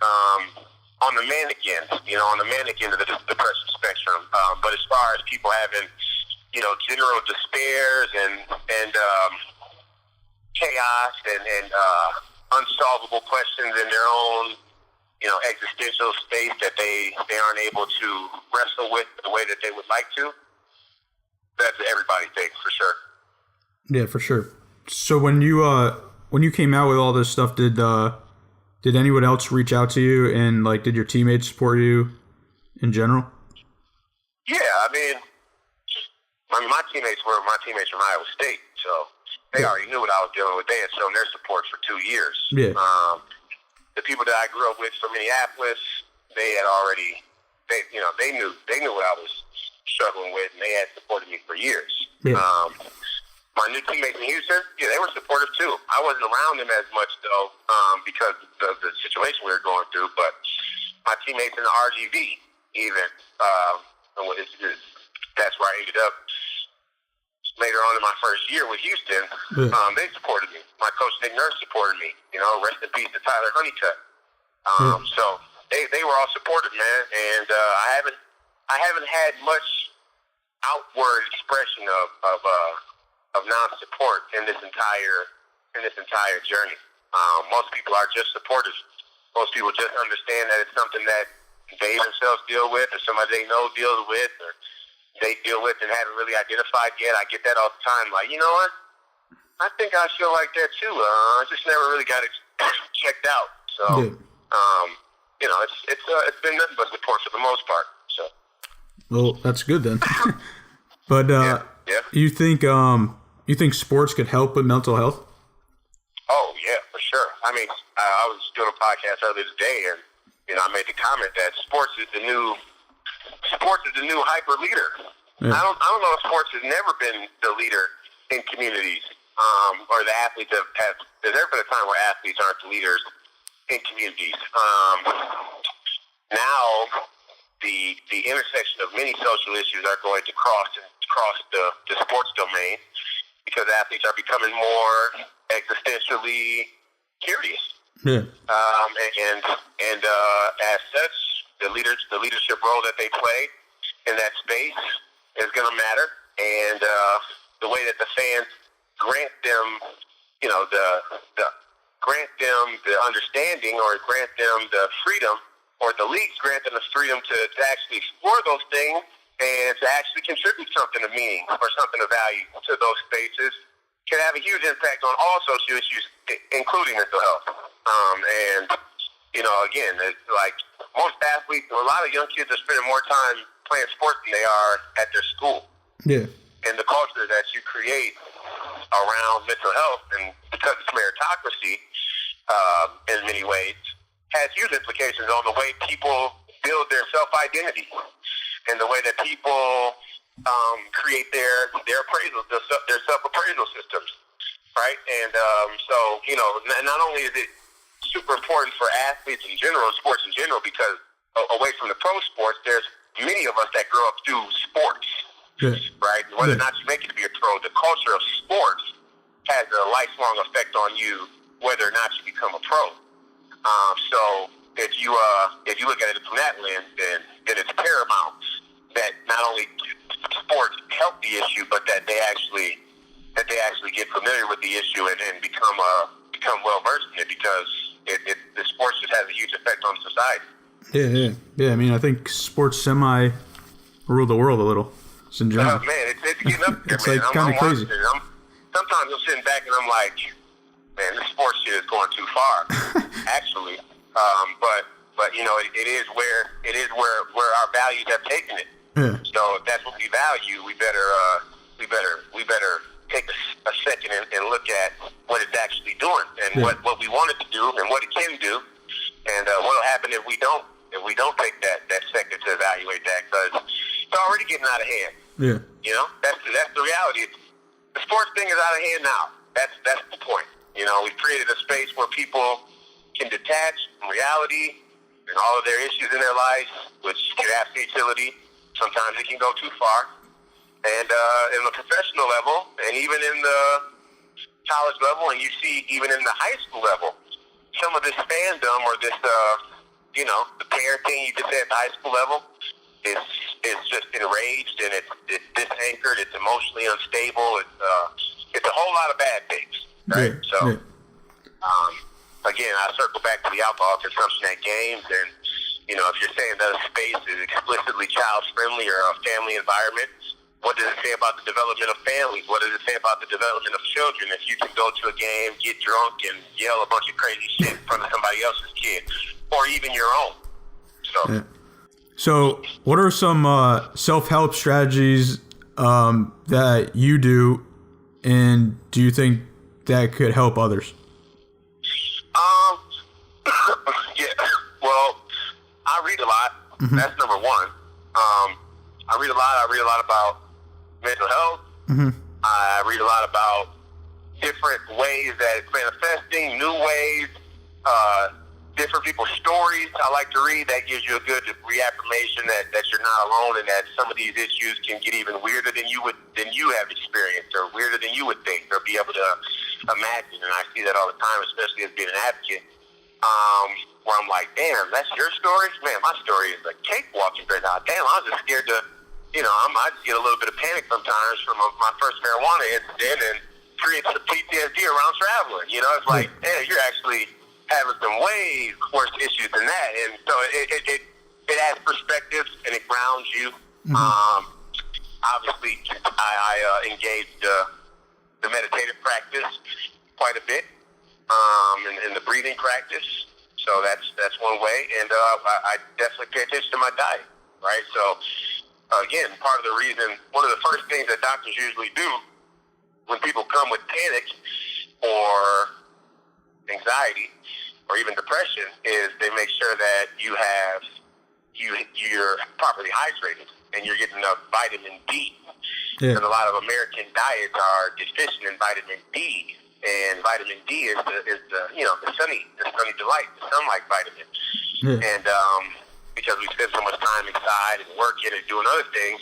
on the manic end. On the manic end of the depression spectrum. But as far as people having, general despairs and chaos and unsolvable questions in their own, existential space that they aren't able to wrestle with the way that they would like to. That's everybody's thing, for sure. Yeah, for sure. So when you came out with all this stuff, did anyone else reach out to you, and did your teammates support you in general? Yeah, I mean my teammates were from Iowa State, so they already knew what I was dealing with. They had shown their support for 2 years. Yeah. The people that I grew up with from Minneapolis, they had already, they knew what I was struggling with, and they had supported me for years. Yeah. My new teammates in Houston, yeah, they were supportive too. I wasn't around them as much though, because of the situation we were going through. But my teammates in the RGV, even, that's where I ended up later on in my first year with Houston. They supported me. My coach Nick Nurse supported me. Rest in peace to Tyler Honeycutt. So they were all supportive, man. And I haven't had much outward expression of non-support in this entire journey. Most people are just supportive. Most people just understand that it's something that they themselves deal with, or somebody they know deals with, or they deal with and haven't really identified yet. I get that all the time. Like, you know what? I think I feel like that too. I just never really got it checked out. So, you know, it's been nothing but support for the most part. So, well, that's good then. But you think sports could help with mental health? Oh yeah, for sure. I mean, I was doing a podcast earlier today, and you know, I made the comment that sports is the new hyper leader. Yeah. I don't know if sports has never been the leader in communities, or the athletes have. There's never been a time where athletes aren't the leaders in communities. Now, the intersection of many social issues are going to cross the sports domain, because athletes are becoming more existentially curious. Yeah. And as such, the leadership role that they play in that space is going to matter. And the way that the fans grant them, you know, grant them the understanding, or grant them the freedom, or the leagues grant them the freedom to actually explore those things and to actually contribute something of meaning or something of value to those spaces, can have a huge impact on all social issues, including mental health. And, you know, again, it's like most athletes, a lot of young kids are spending more time playing sports than they are at their school. Yeah. And the culture that you create around mental health, and because it's meritocracy, in many ways, has huge implications on the way people build their self-identity and the way that people create their appraisal, their self-appraisal systems, right? And so, you know, not only is it super important for athletes in general, sports in general, because away from the pro sports, there's many of us that grow up through sports, right? Whether or not you make it to be a pro, the culture of sports has a lifelong effect on you, whether or not you become a pro. So if you look at it from that lens, then it's paramount that not only sports help the issue, but that they actually get familiar with the issue and become well versed in it, because the sports just has a huge effect on society. Yeah. I mean, I think sports semi rule the world a little. It's in general. Man, it's getting up there. It's man. like kind of crazy. Sometimes I'm sitting back and I'm like, man, this sports shit is going too far. Actually, but you know, it is where our values have taken it. Yeah. So if that's what we value, we better take a second and look at what it's actually doing, and what we want it to do, and what it can do, and what will happen if we don't take that second to evaluate that, because it's already getting out of hand. Yeah. You know, that's the reality. The sports thing is out of hand now. That's the point. You know, we've created a space where people can detach from reality and all of their issues in their lives, which can have futility. Sometimes it can go too far. And in the professional level, and even in the college level, and you see even in the high school level, some of this fandom, or this, you know, the parenting you just said at the high school level, is just enraged, and it's disanchored, it's emotionally unstable, it's a whole lot of bad things, right? Again, I circle back to the alcohol consumption at games, and, you know, if you're saying that a space is explicitly child-friendly or a family environment, what does it say about the development of families? What does it say about the development of children if you can go to a game, get drunk, and yell a bunch of crazy shit in front of somebody else's kid, or even your own? So what are some self-help strategies that you do, and do you think that could help others? Yeah. Well, I read a lot. Mm-hmm. That's number one. I read a lot. I read a lot about mental health. Mm-hmm. I read a lot about different ways that it's manifesting, new ways, different people's stories. I like to read. That gives you a good reaffirmation that you're not alone, and that some of these issues can get even weirder than you have experienced, or weirder than you would think, or be able to imagine. And I see that all the time, especially as being an advocate, where I'm like, damn, that's your story? Man, my story is a cakewalk right now. Damn, I was just scared to, you know, I just get a little bit of panic sometimes from my first marijuana incident, and creates some PTSD around traveling. You know, it's like, hey, you're actually having some way worse issues than that. And so it adds perspective and it grounds you. Obviously, I engaged the meditative practice quite a bit, and the breathing practice. So that's one way. And I definitely pay attention to my diet, right? So, again, part of the reason, one of the first things that doctors usually do when people come with panic or anxiety or even depression is they make sure that you're properly hydrated and you're getting enough vitamin D. Yeah. And a lot of American diets are deficient in vitamin D, and vitamin D is the sunny delight, the sunlight vitamin. Yeah. And because we spend so much time inside and working and doing other things,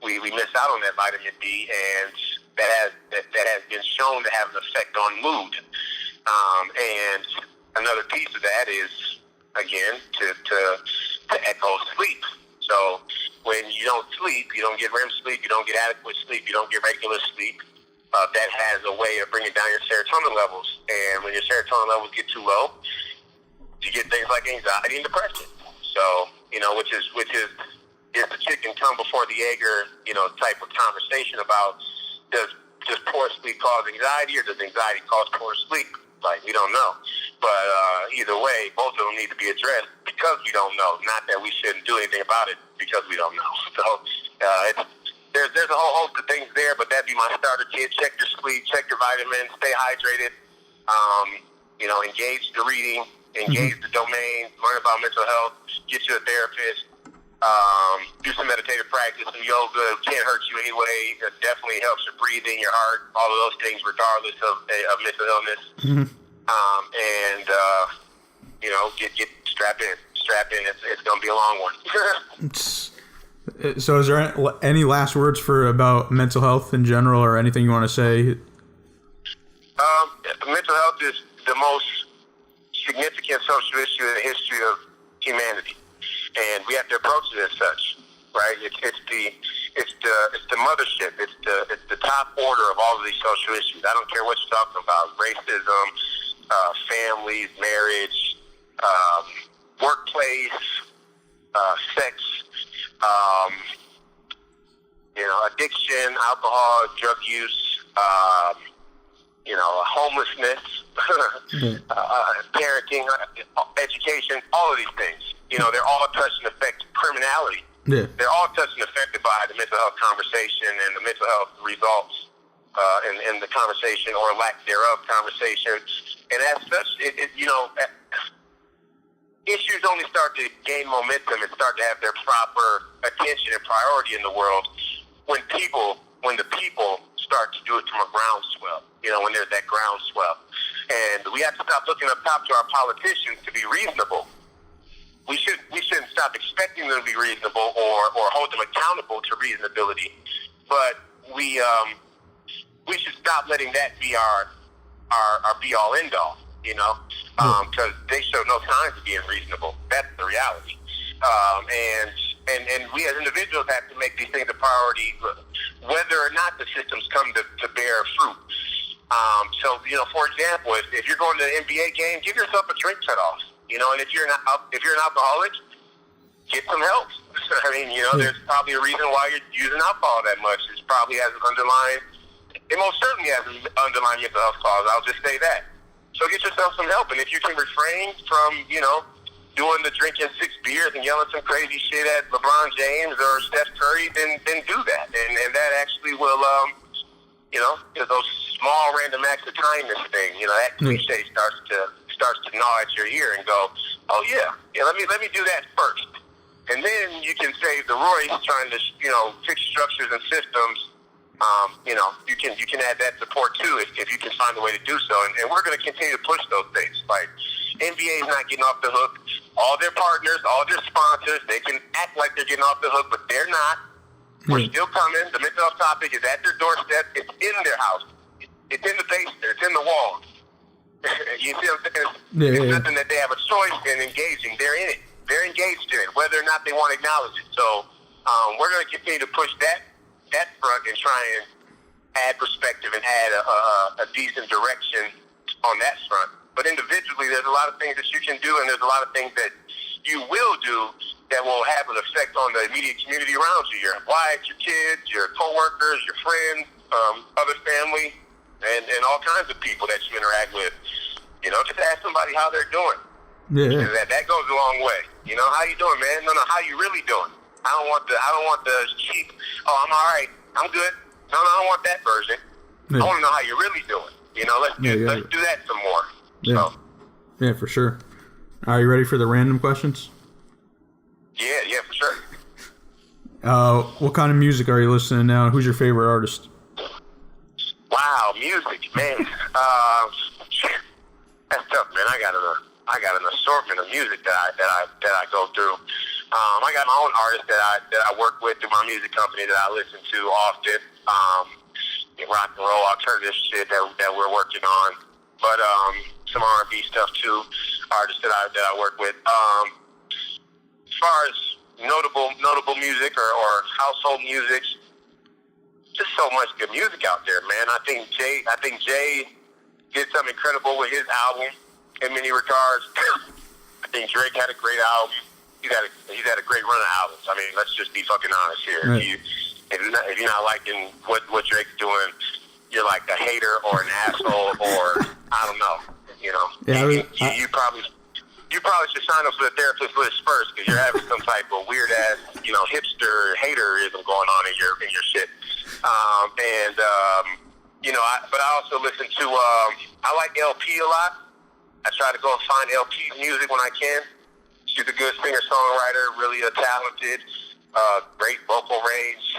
we miss out on that vitamin D, and that has been shown to have an effect on mood. And another piece of that is, again, to echo sleep. So when you don't sleep, you don't get REM sleep, you don't get adequate sleep, you don't get regular sleep, that has a way of bringing down your serotonin levels. And when your serotonin levels get too low, you get things like anxiety and depression. So, which is the chicken come before the egg, or, type of conversation about does poor sleep cause anxiety, or does anxiety cause poor sleep? Like, we don't know. But either way, both of them need to be addressed because we don't know. Not that we shouldn't do anything about it because we don't know. So there's a whole host of things there, but that'd be my starter kit. Check your sleep, check your vitamins, stay hydrated, engage the reading, engage the domain, learn about mental health, get you a therapist, do some meditative practice, some yoga. Can't hurt you anyway. It definitely helps your breathing, your heart, all of those things, regardless of mental illness. Get strapped in. It's going to be a long one. So is there any last words about mental health in general, or anything you want to say? Mental health is the most significant social issue in the history of humanity, and we have to approach it as such, right? It's the mothership. It's the top order of all of these social issues. I don't care what you're talking about: racism, families, marriage, workplace, sex, addiction, alcohol, drug use, homelessness, parenting, education, all of these things. They're all touched and affected. Criminality. Yeah. They're all touched and affected by the mental health conversation and the mental health results in the conversation, or lack thereof conversation. And as such, issues only start to gain momentum and start to have their proper attention and priority in the world when the people start to do it from a groundswell, when there's that groundswell. And we have to stop looking up top to our politicians to be reasonable. We shouldn't stop expecting them to be reasonable or hold them accountable to reasonability. But we should stop letting that be our be-all, end-all, because they show no signs of being reasonable. That's the reality. And we as individuals have to make these things a priority, whether or not the systems come to bear fruit. So, for example, if you're going to an NBA game, give yourself a drink cutoff. And if you're an alcoholic, get some help. I mean, there's probably a reason why you're using alcohol that much. It probably has it most certainly has an underlying mental health cause. I'll just say that. So get yourself some help. And if you can refrain from, doing the drinking 6 beers and yelling some crazy shit at LeBron James or Steph Curry, then do that. And that actually will, those small random acts of kindness thing, that cliche starts to gnaw at your ear and go, oh yeah, let me do that first. And then you can save the Royce trying to, fix structures and systems. You can add that support too if you can find a way to do so. And we're going to continue to push those things. Like, NBA is not getting off the hook. All their partners, all their sponsors, they can act like they're getting off the hook, but they're not. We're still coming. The mental health topic is at their doorstep. It's in their house. It's in the basement. It's in the walls. You see what I'm saying? It's nothing that they have a choice in engaging. They're in it. They're engaged in it, whether or not they want to acknowledge it. So we're going to continue to push that front and try and add perspective and add a decent direction on that front. But individually, there's a lot of things that you can do, and there's a lot of things that you will do that will have an effect on the immediate community around you. Your wife, your kids, your coworkers, your friends, other family, and all kinds of people that you interact with. You know, just ask somebody how they're doing. Yeah. That goes a long way. You know, how you doing, man? No, how you really doing? I don't want the cheap. Oh, I'm all right. I'm good. No, I don't want that version. Yeah. I want to know how you're really doing. You know, let's do that some more. Yeah. So. Yeah, for sure. Are you ready for the random questions? Yeah, for sure. What kind of music are you listening now? Who's your favorite artist? Wow, music, man. That's tough, man. I got an assortment of music that I go through. I got my own artists that I work with through my music company that I listen to often. Rock and roll, alternative shit that we're working on, but some R&B stuff too. Artists that I work with. As far as notable music or household music, just so much good music out there, man. I think Jay did something incredible with his album in many regards. I think Drake had a great album. He's had a great run of albums. I mean, let's just be fucking honest here. Right. If you're not liking what Drake's doing, you're like a hater or an asshole or I don't know. You know, Yeah, you probably should sign up for the therapist list first because you're having some type of weird ass, you know, hipster haterism going on in your shit. You know, but I also listen to I like LP a lot. I try to go and find LP music when I can. She's a good singer-songwriter, really talented, great vocal range.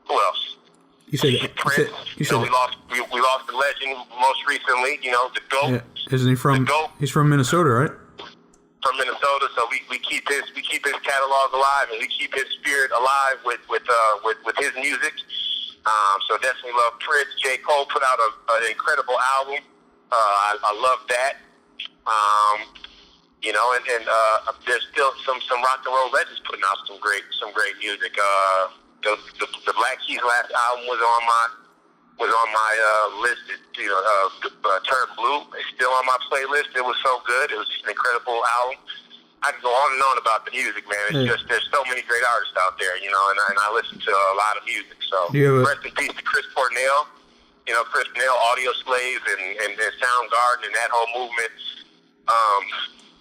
Who else? You said Prince. you said we lost the legend most recently. You know, the GOAT. Yeah. Isn't he from? The GOAT. He's from Minnesota, right? From Minnesota, so we keep his catalog alive and we keep his spirit alive with his music. So definitely love Prince. J. Cole put out an incredible album. I love that. You know, and there's still some rock and roll legends putting out some great music. The Black Keys last album was on my list. You know, Turn Blue is still on my playlist. It was so good. It was just an incredible album. I can go on and on about the music, man. It's just there's so many great artists out there, you know, and I listen to a lot of music. So rest in peace to Chris Cornell. You know, Chris Cornell, Audio Slave, and Soundgarden, and that whole movement.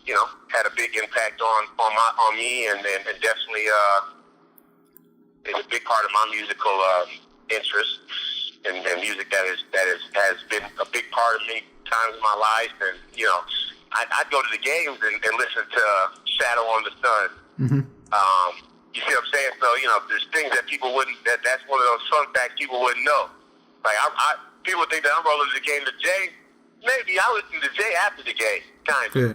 You know, had a big impact on me, and definitely is a big part of my musical interest, and music that has been a big part of me times in my life. And you know, I'd go to the games and listen to Shadow on the Sun. Mm-hmm. You see what I'm saying? So you know, there's things that people wouldn't. That's one of those fun facts people wouldn't know. Like people think that I'm rolling to the game to Jay. Maybe I listen to Jay after the game, kind of. Yeah.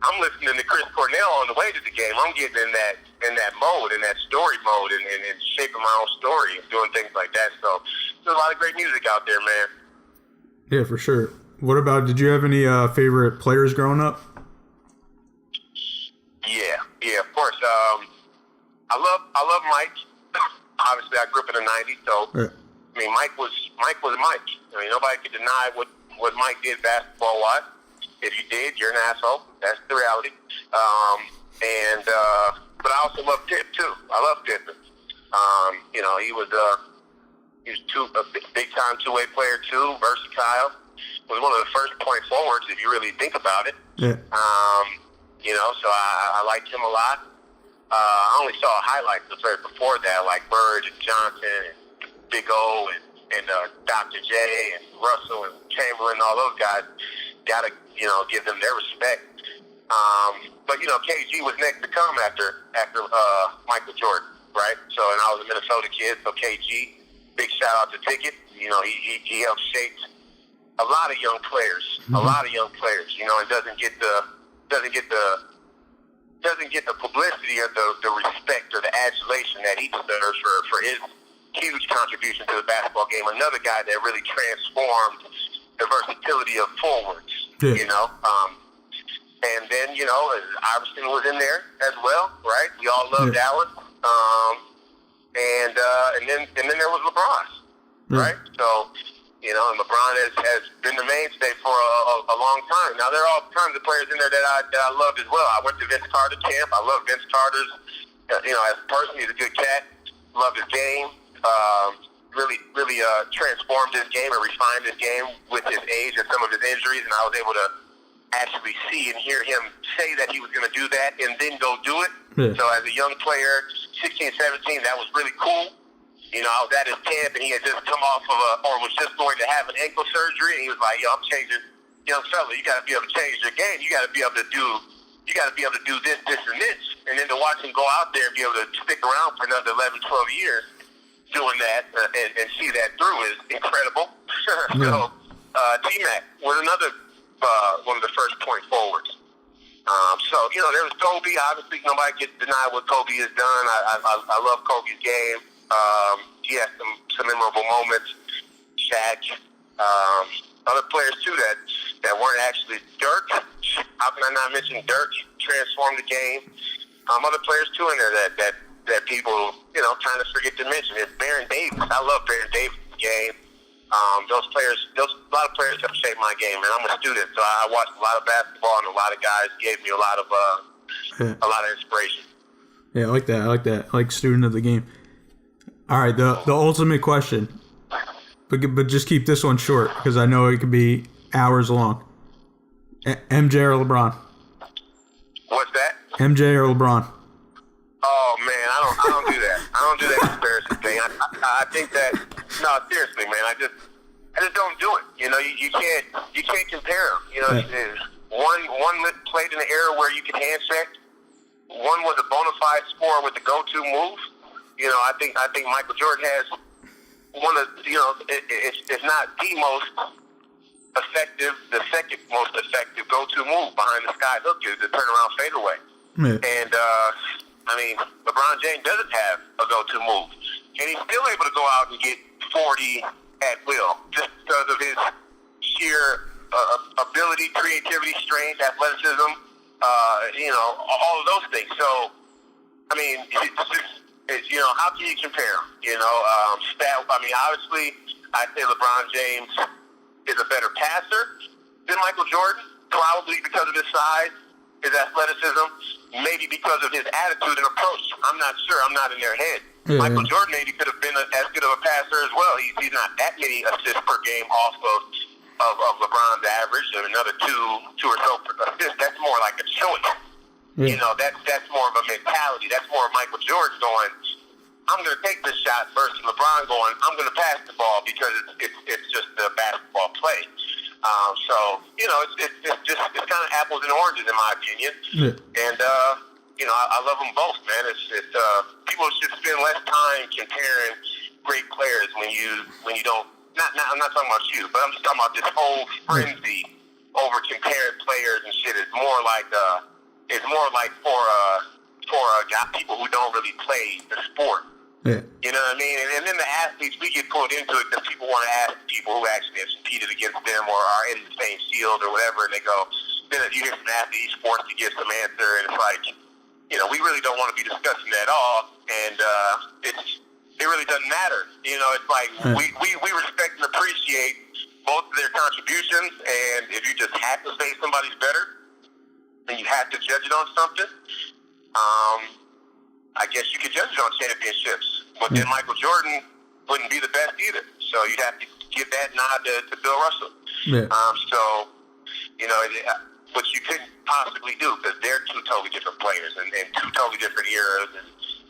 I'm listening to Chris Cornell on the way to the game. I'm getting in that mode, in that story mode, and shaping my own story and doing things like that. So there's a lot of great music out there, man. Yeah, for sure. What about? Did you have any favorite players growing up? Yeah, of course. I love Mike. Obviously, I grew up in the '90s, so Right. I mean, Mike was Mike. I mean, nobody could deny what Mike did basketball-wise. If you did, you're an asshole. That's the reality. But I also love Pip too. I love Pippen. You know, he was a big time two-way player too, versatile. Was one of the first point forwards if you really think about it. Yeah. You know, so I liked him a lot. I only saw highlights of players before that, like Bird and Johnson and Big O and Dr. J and Russell and Chamberlain, all those guys. Gotta, you know, give them their respect. But you know, KG was next to come after Michael Jordan, right? So, and I was a Minnesota kid, so KG, big shout out to Ticket. You know, he helped shape a lot of young players, you know, and doesn't get the publicity or the respect or the adulation that he deserves for his huge contribution to the basketball game. Another guy that really transformed the versatility of forwards, you know. And then, you know, Iverson was in there as well, right? We all loved Allen. And then there was LeBron, right? So, you know, and LeBron has been the mainstay for a long time. Now, there are all kinds of players in there that I loved as well. I went to Vince Carter camp. I love Vince Carter's, as a person, he's a good cat. Love his game. Really transformed his game and refined his game with his age and some of his injuries, and I was able to actually see and hear him say that he was going to do that and then go do it. Yeah. So as a young player, 16, 17, that was really cool. I was at his camp, and he had just come off of was just going to have an ankle surgery, and he was like, I'm changing, young fella, you got to be able to change your game. You got to be able to do this, this, and this. And then to watch him go out there and be able to stick around for another 11, 12 years doing that and see that through is incredible. So T-Mac was another one of the first point forwards. There was Kobe. Obviously, nobody can deny what Kobe has done. I love Kobe's game. He had some memorable moments. Shaq. Other players, too, that weren't actually Dirk. How can I not mention Dirk? Transformed the game. Other players, too, in there that people, kind of forget to mention. It's Baron Davis. I love Baron Davis' game. A lot of players have shaped my game, and I'm a student, so I watched a lot of basketball, and a lot of guys gave me a lot of inspiration. Yeah, I like that. I like student of the game. All right, the ultimate question, but just keep this one short because I know it could be hours long. MJ or LeBron? What's that? MJ or LeBron? Oh man, I don't do that. I don't do that comparison thing. I think that seriously, man. I just don't do it. You can't compare them. One played in an era where you could hand check. One was a bona fide scorer with the go-to move. I think Michael Jordan has one of it's not the most effective, the second most effective go-to move behind the sky hook is the turnaround fadeaway. Yeah. And LeBron James doesn't have a go-to move, and he's still able to go out and get 40 at will just because of his sheer ability, creativity, strength, athleticism, all of those things. So, how can you compare them? Obviously, I'd say LeBron James is a better passer than Michael Jordan, probably because of his size, his athleticism, maybe because of his attitude and approach. I'm not sure. I'm not in their head. Yeah. Michael Jordan maybe could have been as good of a passer as well. He's not that many assists per game off of LeBron's average, and another two or so assists. That's more like a choice. Yeah. That's more of a mentality. That's more of Michael Jordan going, I'm going to take this shot versus LeBron going, I'm going to pass the ball because it's just a basketball play. It's kind of apples and oranges in my opinion. Yeah. And I love them both, man. People should spend less time comparing great players when you don't. I'm not talking about you, but I'm just talking about this whole frenzy over comparing players and shit. It's more like for people who don't really play the sport. Yeah. You know what I mean? And then the athletes, we get pulled into it because people want to ask people who actually have competed against them or are in the same field or whatever, and they go, then you hear some athletes forced to give some answer, and it's like, we really don't want to be discussing that at all, and it really doesn't matter. It's like we respect and appreciate both of their contributions, and if you just have to say somebody's better, then you have to judge it on something. I guess you could judge it on championships, but then Michael Jordan wouldn't be the best either. So you'd have to give that nod to Bill Russell. Yeah. Which you couldn't possibly do because they're two totally different players and two totally different eras.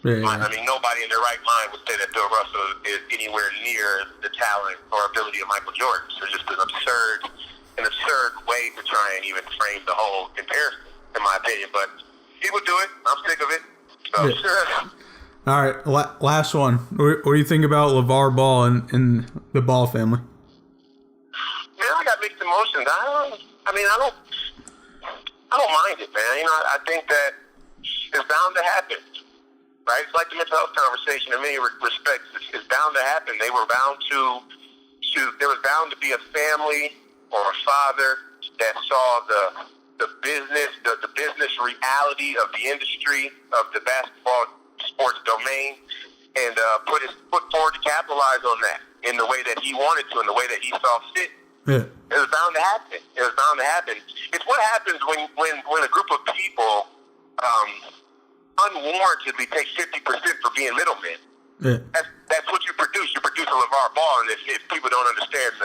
And nobody in their right mind would say that Bill Russell is anywhere near the talent or ability of Michael Jordan. So just an absurd way to try and even frame the whole comparison, in my opinion. But people do it. I'm sick of it. So, yeah. All right, last one. What do you think about LeVar Ball and the Ball family? Man, I got mixed emotions. I don't mind it, man. I think that it's bound to happen, right? It's like the mental health conversation in many respects. It's bound to happen. There was bound to be a family or a father that saw the business reality of the industry of the basketball sports domain and put forward to capitalize on that in the way that he wanted to, in the way that he saw fit. Yeah. It was bound to happen. It was bound to happen. It's what happens when a group of people unwarrantedly take 50% for being middlemen. Yeah. That's what you produce. You produce a LeVar Ball, and if people don't understand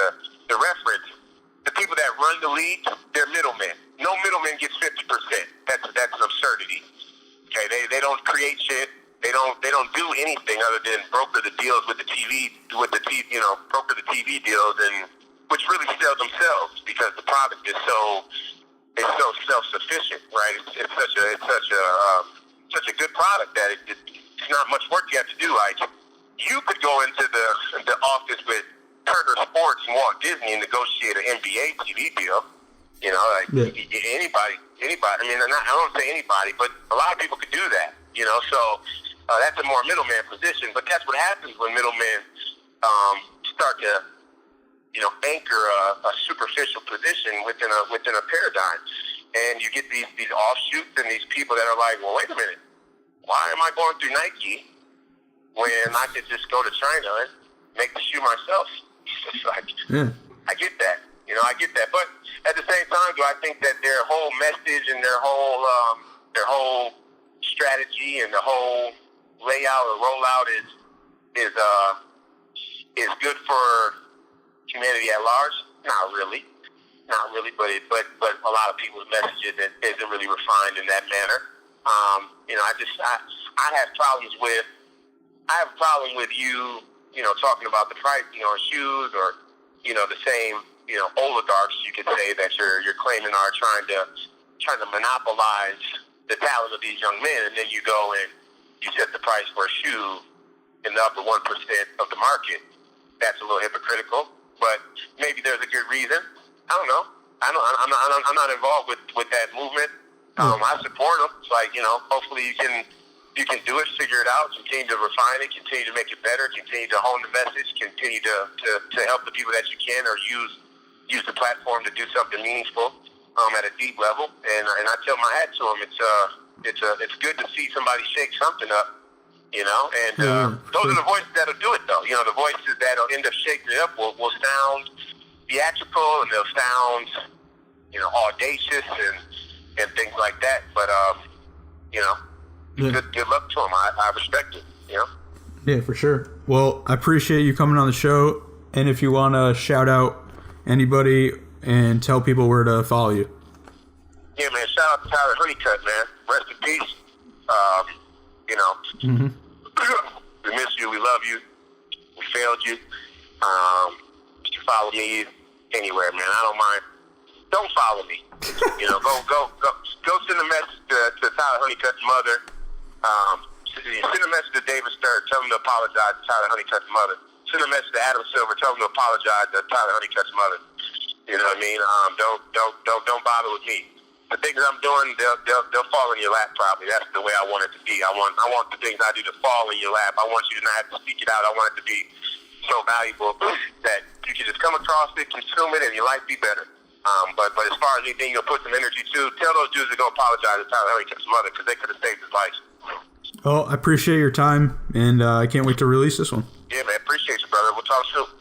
the reference, the people that run the league, they're middlemen. No middleman gets 50%. That's an absurdity. Okay, they don't create shit. They don't do anything other than broker the deals with the TV, broker the TV deals, and which really sell themselves because the product is so self-sufficient, right? It's such a good product that it's not much work you have to do. Like, you could go into the office with Turner Sports and Walt Disney and negotiate an NBA TV deal. You know, like anybody. I mean, I don't say anybody, but a lot of people could do that. You know, so that's a more middleman position. But that's what happens when middlemen start to, anchor a superficial position within a paradigm, and you get these offshoots and these people that are like, well, wait a minute, why am I going through Nike when I could just go to China and make the shoe myself? It's like, I get that, I get that, but at the same time, do I think that their whole message and their whole strategy and the whole layout or rollout is good for humanity at large? Not really, but a lot of people's messages isn't really refined in that manner. I have problems with you, talking about the price, on shoes, or the same, oligarchs, you could say, that you're claiming are trying to monopolize the talent of these young men, and then you go and you set the price for a shoe in the upper 1% of the market. That's a little hypocritical, but maybe there's a good reason. I don't know. I'm not involved with that movement. I support them. It's like, hopefully you can do it, figure it out, continue to refine it, continue to make it better, continue to hone the message, continue to help the people that you can, or use the platform to do something meaningful at a deep level. And I tell my hat to them. It's good to see somebody shake something up. And those are the voices that'll do it, though. The voices that'll end up shaking it up will sound theatrical, and they'll sound, audacious and things like that. But, good luck to them. I respect it, Yeah, for sure. Well, I appreciate you coming on the show. And if you want to shout out anybody and tell people where to follow you. Yeah, man. Shout out to Tyler Honeycutt, man. Rest in peace. We miss you. We love you. We failed you. You can follow me anywhere, man. I don't mind. Don't follow me. Go send a message to Tyler Honeycutt's mother. Send a message to David Stern. Tell him to apologize to Tyler Honeycutt's mother. Send a message to Adam Silver. Tell him to apologize to Tyler Honeycutt's mother. You know what I mean? Don't bother with me. The things I'm doing, they'll fall in your lap probably. That's the way I want it to be. I want the things I do to fall in your lap. I want you to not have to speak it out. I want it to be so valuable that you can just come across it, consume it, and your life be better. But as far as anything you'll put some energy to, tell those dudes to go apologize to Tyler Honeycutt's mother, because they could have saved his life. Well, I appreciate your time, and I can't wait to release this one. Yeah, man. Appreciate you, brother. We'll talk soon.